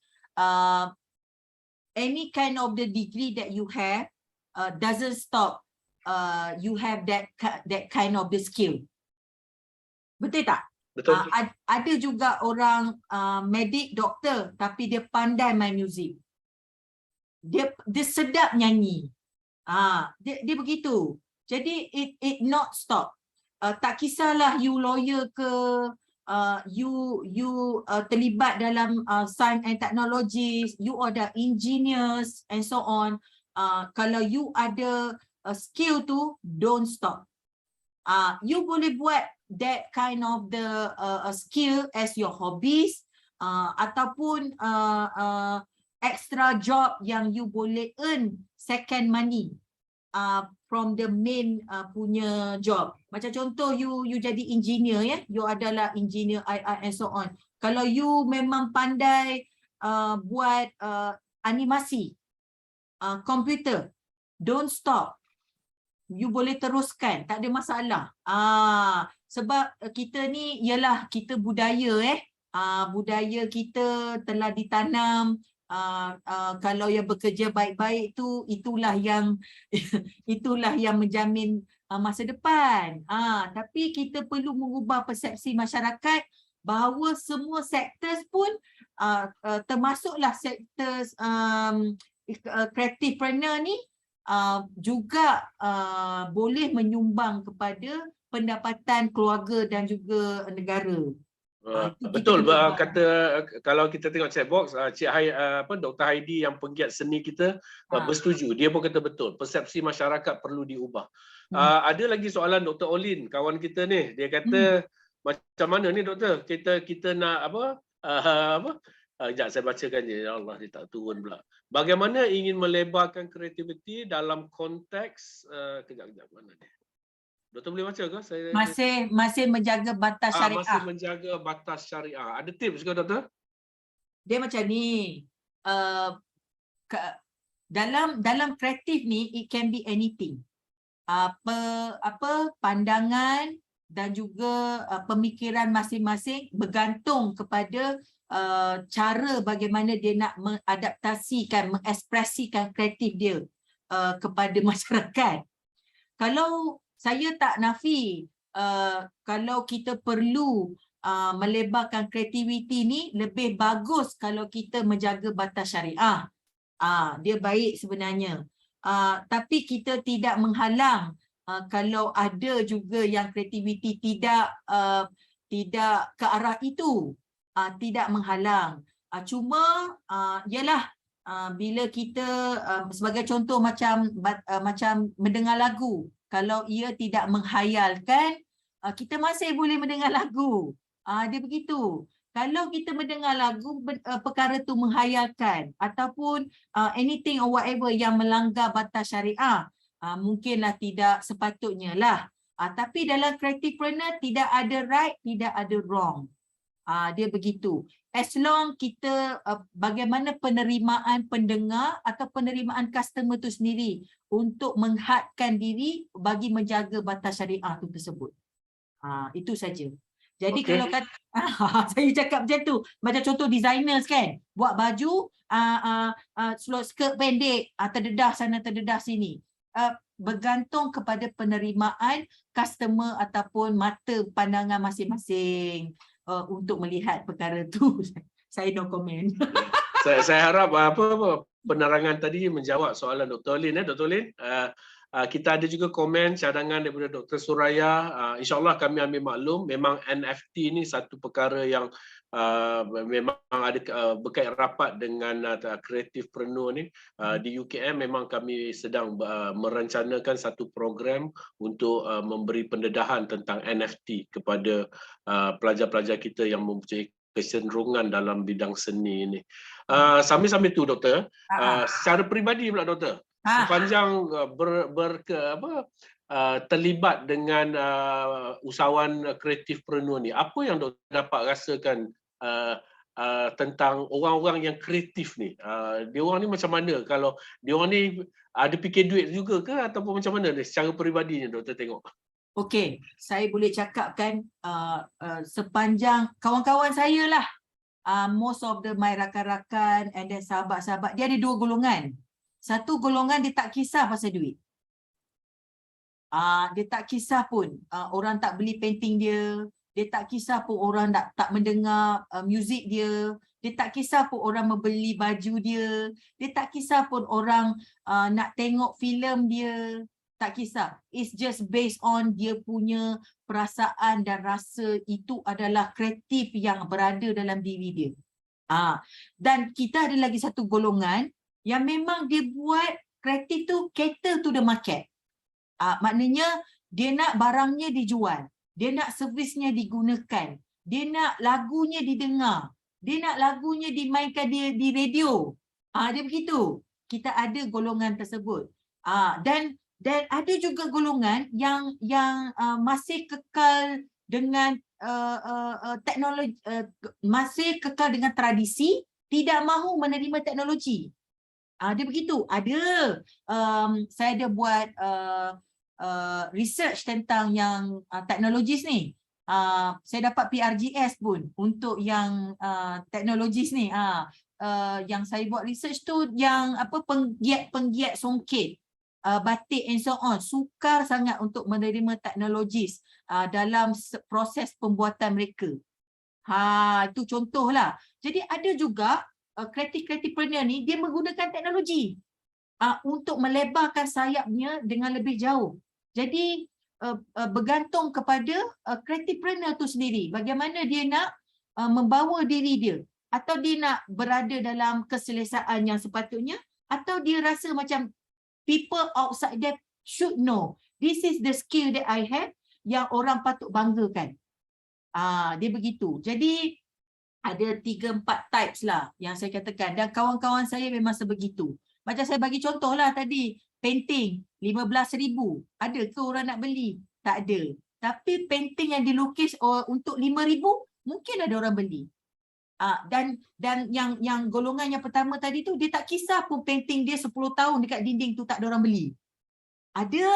Any kind of the degree that you have doesn't stop you have that kind of the skill. Betul tak? Betul. Ada juga orang medik, doktor tapi dia pandai main muzik. Dia sedap nyanyi. Dia begitu. Jadi it not stop. Tak kisahlah you lawyer ke, you terlibat dalam science and technologies, you ada engineers and so on. Kalau you ada skill tu, don't stop. You boleh buat that kind of the skill as your hobbies ataupun extra job yang you boleh earn second money from the main punya job. Macam contoh you jadi engineer, ya, you adalah engineer IR and so on. Kalau you memang pandai buat animasi, komputer, don't stop. You boleh teruskan, tak ada masalah. Sebab kita ni ialah kita budaya budaya kita telah ditanam. Kalau yang bekerja baik-baik tu, itulah yang itulah yang menjamin masa depan. Tapi kita perlu mengubah persepsi masyarakat bahawa semua sektor pun termasuklah sektor kreatifpreneur ni juga boleh menyumbang kepada pendapatan keluarga dan juga negara. Betul, kata kalau kita tengok chat box, Dr. Heidi yang penggiat seni kita bersetuju. Dia pun kata betul, persepsi masyarakat perlu diubah. Ada lagi soalan Dr. Olin, kawan kita ni, dia kata macam mana ni doktor, kita nak sekejap saya bacakan je. Ya Allah, dia tak turun pula. Bagaimana ingin melebarkan kreativiti dalam konteks kejap mana dia? Doktor boleh baca ke? Masih menjaga batas syariah. Masih menjaga batas syariah. Ada tips ke doktor? Dia macam ni. Dalam kreatif ni, it can be anything. Pandangan dan juga pemikiran masing-masing bergantung kepada cara bagaimana dia nak mengadaptasikan, mengekspresikan kreatif dia kepada masyarakat. Kalau saya tak nafi, kalau kita perlu melebarkan kreativiti ni, lebih bagus kalau kita menjaga batas syariah. Dia baik sebenarnya. Tapi kita tidak menghalang kalau ada juga yang kreativiti tidak ke arah itu. Tidak menghalang. Cuma ialah bila kita sebagai contoh macam mendengar lagu, kalau ia tidak menghayalkan, kita masih boleh mendengar lagu. Dia begitu. Kalau kita mendengar lagu, perkara tu menghayalkan ataupun anything or whatever yang melanggar batas syariah, mungkinlah tidak sepatutnya lah. Tapi dalam kreatifpreneur tidak ada right, tidak ada wrong. Dia begitu. As long kita bagaimana penerimaan pendengar atau penerimaan customer tu sendiri untuk menghadkan diri bagi menjaga batas syariah tu tersebut. Itu saja. Jadi kalau kata saya cakap macam tu, macam contoh designers kan, buat baju skirt pendek, terdedah sana terdedah sini. Bergantung kepada penerimaan customer ataupun mata pandangan masing-masing untuk melihat perkara tu. Saya no comment. Saya harap penerangan tadi menjawab soalan Dr. Lin. Dr. Lin, kita ada juga komen cadangan daripada Dr. Suraya. InsyaAllah kami ambil maklum, memang NFT ni satu perkara yang memang ada berkait rapat dengan kreatifpreneur ni. Di UKM memang kami sedang merencanakan satu program untuk memberi pendedahan tentang NFT kepada pelajar-pelajar kita yang mempunyai kecenderungan dalam bidang seni ini. Sambil-sambil tu doktor, secara peribadi pula doktor, sepanjang terlibat dengan usahawan kreatifpreneur ni, apa yang doktor dapat rasakan tentang orang-orang yang kreatif ni? Dia orang ni macam mana? Kalau dia orang ni ada fikir duit juga ke ataupun macam mana ni secara peribadi ni doktor tengok? Okey, saya boleh cakapkan sepanjang kawan-kawan saya lah, most of my rakan-rakan and then sahabat-sahabat, dia ada dua golongan. Satu golongan dia tak kisah pasal duit. Dia tak kisah pun orang tak beli painting dia, dia tak kisah pun orang tak mendengar muzik dia, dia tak kisah pun orang membeli baju dia, dia tak kisah pun orang nak tengok filem dia, tak kisah. It's just based on dia punya perasaan dan rasa itu adalah kreatif yang berada dalam diri dia. Dan kita ada lagi satu golongan yang memang dia buat kreatif tu cater to the market. Maknanya dia nak barangnya dijual, dia nak servisnya digunakan, dia nak lagunya didengar, dia nak lagunya dimainkan di radio. Dia begitu. Kita ada golongan tersebut. Dan ada juga golongan yang masih kekal dengan teknologi, masih kekal dengan tradisi, tidak mahu menerima teknologi. Dia begitu. Ada, saya ada buat research tentang yang teknologis ni. Saya dapat PRGS pun untuk yang teknologis ni. Yang saya buat research tu yang apa, penggiat songket, batik and so on, sukar sangat untuk menerima teknologis dalam proses pembuatan mereka. Itu contohlah. Jadi ada juga kreatif-kreatifpreneur ni, dia menggunakan teknologi untuk melebarkan sayapnya dengan lebih jauh. Jadi bergantung kepada kreatifpreneur tu sendiri, bagaimana dia nak membawa diri dia, atau dia nak berada dalam keselesaan yang sepatutnya, atau dia rasa macam people outside there should know this is the skill that I have yang orang patut banggakan. Dia begitu. Jadi ada 3-4 types lah yang saya katakan, dan kawan-kawan saya memang sebegitu. Macam saya bagi contoh lah tadi, painting 15,000, ada ke orang nak beli? Tak ada. Tapi painting yang dilukis untuk 5,000 mungkin ada orang beli. Dan yang golongan yang pertama tadi tu, dia tak kisah pun painting dia 10 tahun dekat dinding tu tak ada orang beli. Ada,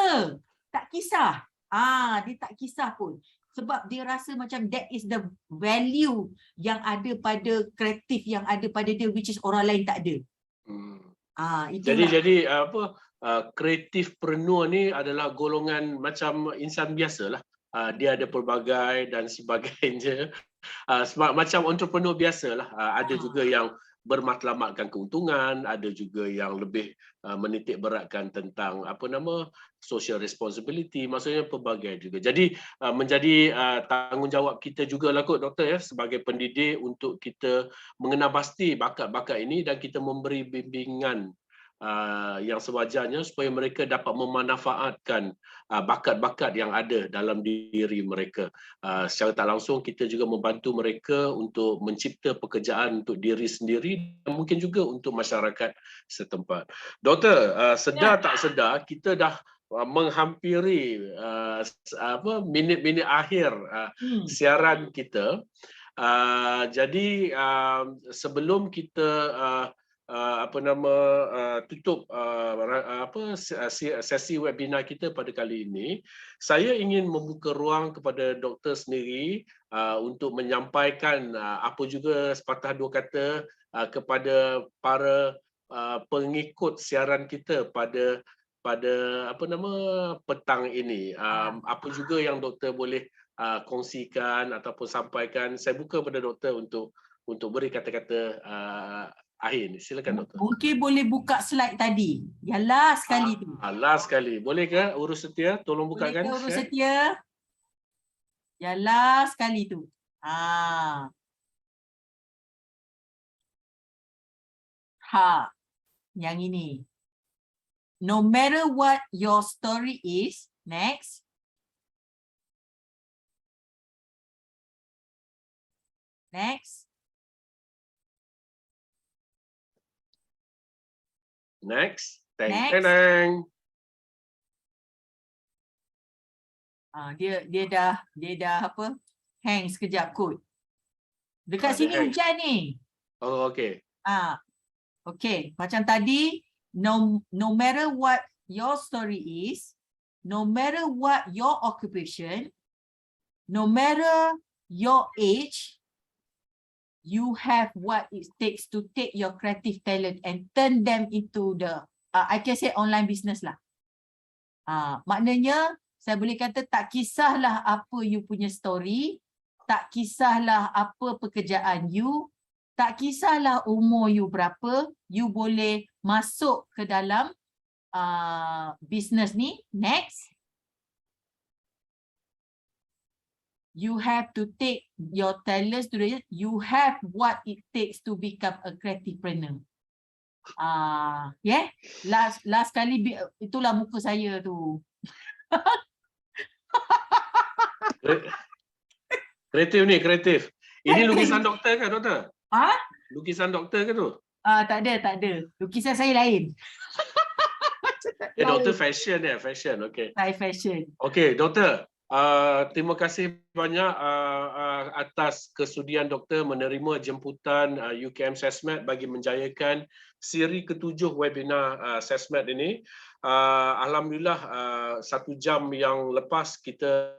tak kisah. Dia tak kisah pun. Sebab dia rasa macam that is the value yang ada pada kreatif yang ada pada dia, which is orang lain tak ada. Jadi apa, kreatifpreneur ni adalah golongan macam insan biasa lah. Dia ada pelbagai dan sebagainya. Macam entrepreneur biasa lah. Ada juga yang bermatlamatkan keuntungan, ada juga yang lebih menitik beratkan tentang social responsibility, maksudnya pelbagai juga. Jadi menjadi tanggungjawab kita jugalah kot doktor ya, sebagai pendidik untuk kita mengenal pasti bakat-bakat ini dan kita memberi bimbingan yang sewajarnya supaya mereka dapat memanfaatkan bakat-bakat yang ada dalam diri mereka. Secara tak langsung kita juga membantu mereka untuk mencipta pekerjaan untuk diri sendiri dan mungkin juga untuk masyarakat setempat. Doktor, sedar tak sedar kita dah menghampiri minit-minit akhir siaran kita. Jadi sebelum kita tutup sesi webinar kita pada kali ini, saya ingin membuka ruang kepada doktor sendiri untuk menyampaikan apa juga sepatah dua kata kepada para pengikut siaran kita pada petang ini. Apa juga yang doktor boleh kongsikan ataupun sampaikan. Saya buka pada doktor untuk beri kata-kata akhir. Silakan doktor. Mungkin boleh buka slide tadi. Yang last sekali tu. Last sekali. Boleh ke urus setia? Tolong bukakan. Boleh ke urus setia? Yang last sekali tu. Yang ini. No matter what your story is, next. Next. Next. Next. Dia dah apa? Hang sekejap kot. Dekat sini hujan ni. Oh, okey. Okey, macam tadi, no matter what your story is, no matter what your occupation, no matter your age, you have what it takes to take your creative talent and turn them into the, I can say online business lah. Maknanya, saya boleh kata tak kisahlah apa you punya story, tak kisahlah apa pekerjaan you, tak kisahlah umur you berapa, you boleh masuk ke dalam business ni. Next. You have to take your talents to the, you have what it takes to become a creativepreneur. Last kali itulah muka saya tu. Kreatif. Ini lukisan doktor ke doktor? Lukisan doktor ke tu? Tak ada. Lukisan saya lain. Doktor fashion. Okey. Saya fashion. Okey, doktor. Terima kasih banyak atas kesudian doktor menerima jemputan UKM SESMAD bagi menjayakan siri ke-7 webinar SESMAD ini. Alhamdulillah 1 jam yang lepas kita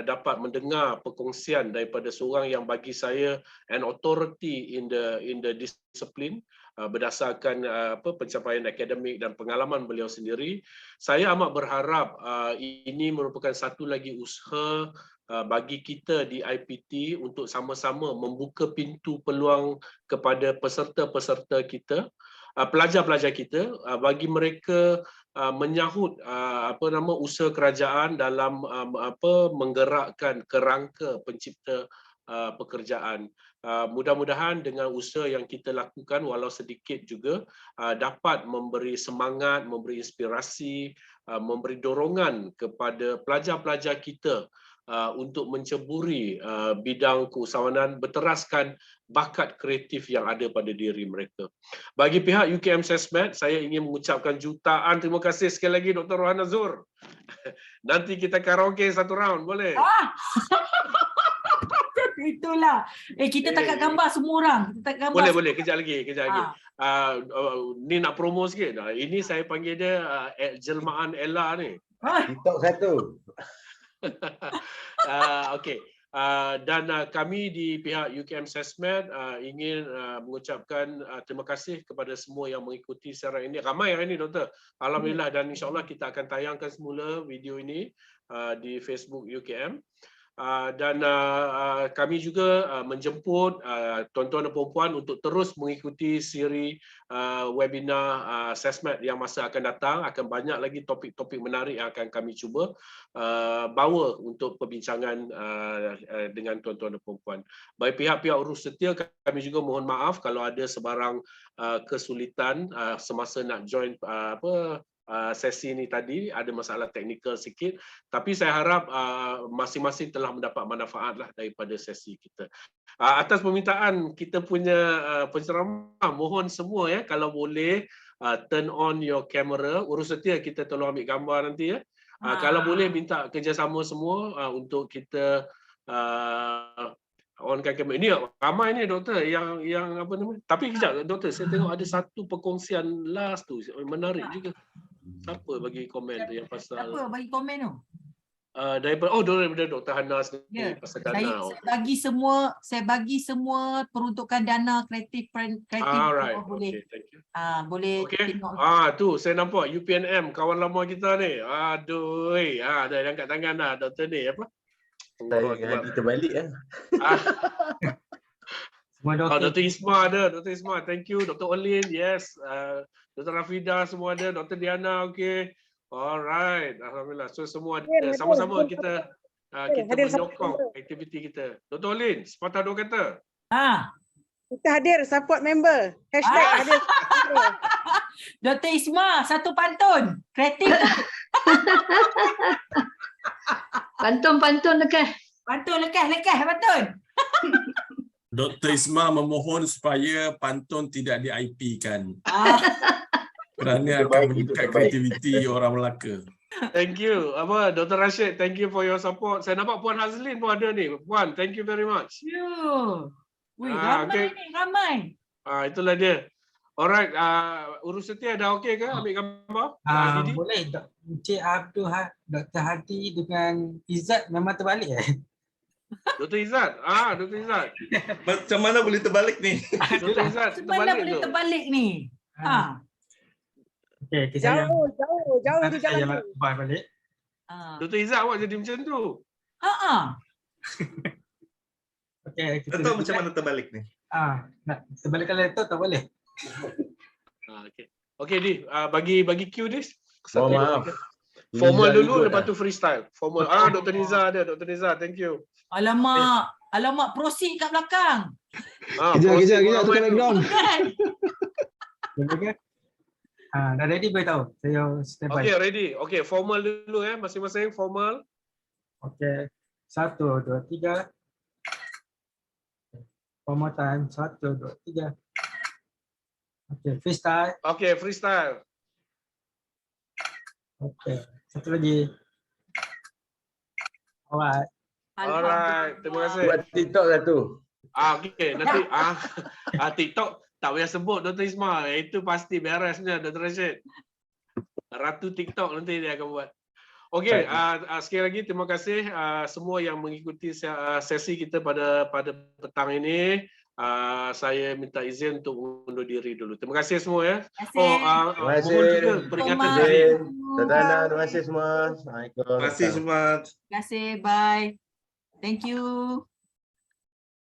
dapat mendengar perkongsian daripada seorang yang bagi saya an authority in the discipline berdasarkan pencapaian akademik dan pengalaman beliau sendiri. Saya amat berharap ini merupakan satu lagi usaha bagi kita di IPT untuk sama-sama membuka pintu peluang kepada peserta-peserta kita, pelajar-pelajar kita, bagi mereka menyahut usaha kerajaan dalam menggerakkan kerangka pencipta pekerjaan. Mudah-mudahan dengan usaha yang kita lakukan walau sedikit juga dapat memberi semangat, memberi inspirasi, memberi dorongan kepada pelajar-pelajar kita untuk menceburi bidang keusahawanan, berteraskan bakat kreatif yang ada pada diri mereka. Bagi pihak UKM SESMAD, saya ingin mengucapkan jutaan terima kasih sekali lagi Dr. Rohan Azur. Nanti kita karaoke 1 round, boleh? Itulah. Kita takkan gambar semua orang. Kita tak gambar. Boleh. Kejap lagi. Ni nak promo sikit. Ini saya panggil dia jelmaan Ella ni. TikTok satu. Okey. Dan kami di pihak UKM SESMAD ingin mengucapkan terima kasih kepada semua yang mengikuti siaran ini. Ramai hari ini, Doktor. Alhamdulillah, dan insyaAllah kita akan tayangkan semula video ini di Facebook UKM. Dan kami juga menjemput tuan-tuan dan puan-puan untuk terus mengikuti siri webinar SESMAD yang masa akan datang. Akan banyak lagi topik-topik menarik yang akan kami cuba bawa untuk perbincangan dengan tuan-tuan dan puan-puan. Bagi pihak-pihak urus setia, kami juga mohon maaf kalau ada sebarang kesulitan semasa nak join sesi ini tadi, ada masalah teknikal sikit, tapi saya harap masing-masing telah mendapat manfaat lah daripada sesi kita. Atas permintaan kita punya penceramah, mohon semua ya kalau boleh turn on your camera. Urus setia kita tolong ambil gambar nanti ya. Kalau boleh minta kerjasama semua untuk kita onkan kamera. Ini ramai ni doktor yang apa nama. Tapi kejap doktor, saya tengok ada satu perkongsian last tu menarik juga. Siapa bagi komen tu yang pasal Siapa bagi komen tu? Daripada Dr. Hana sendiri pasal dana. Saya bagi semua peruntukan dana kreatif right. boleh. Okay, thank you. Boleh tengok. Tu saya nampak UPNM kawan lama kita ni. Aduh, dah angkat tangan dah doktor ni apa? Saya kita balik ya. Dr. Isma ada, Dr. Isma, thank you. Dr. Olin, yes. Dr. Rafida semua ada, Dr. Diana, okay. Alright, alhamdulillah. So semua ada. Sama-sama kita menyokong aktiviti kita. Dr. Olin, sepatah 2 kata. Kita hadir support member. #hadir. Dr. Isma, satu pantun. Kreatif. Pantun lekas. Pantun pantun. Dr. Isma memohon supaya pantun tidak di-IP-kan. Kerana akan meningkat kreativiti orang Melaka. Thank you. Dr. Rashid, thank you for your support. Saya nampak Puan Hazlin pun ada ni. Puan, thank you very much. Ramai ni, ramai. Itulah dia. Alright, urus setia dah okey ke ambil gambar? Boleh. Encik Abdul, Dr. Hadi dengan Izzat memang terbalik Dr. Izzat, Dr. Izzat. Macam mana boleh terbalik ni? Dr. Izzat, Macam mana boleh terbalik ni? Okey, jauh itu jalan tu. Balik. Dr. Izzat awak jadi macam tu. Okey, kita tahu macam mana terbalik ni? Nak terbalikkan laptop tak boleh. Okey Di, bagi cue Di. Maaf. Formal dulu lepas tu freestyle. Formal. Dr. Niza ada, Dr. Niza, thank you. Alamak, proceed kat belakang. Kejap, tukar background. Dah ready beritahu. Saya step by. Okey, ready. Okey, formal dulu masing-masing formal. Okey. 1, 2, 3. One more time. 1, 2, 3. Okey, freestyle. Okey, freestyle. Okey, satu lagi. Alright. Alright, terima kasih. Buat TikTok lah tu. Okey, nanti TikTok tak payah sebut Dr. Isma. Itu pasti beresnya Dr. Rashid. Ratu TikTok nanti dia akan buat. Okey, sekali lagi terima kasih semua yang mengikuti sesi kita pada petang ini. Saya minta izin untuk undur diri dulu. Terima kasih semua ya. Terima kasih. Mohon juga peringatan tadi. Terima kasih semua. Assalamualaikum. Terima kasih semua. Terima kasih. Bye. Thank you.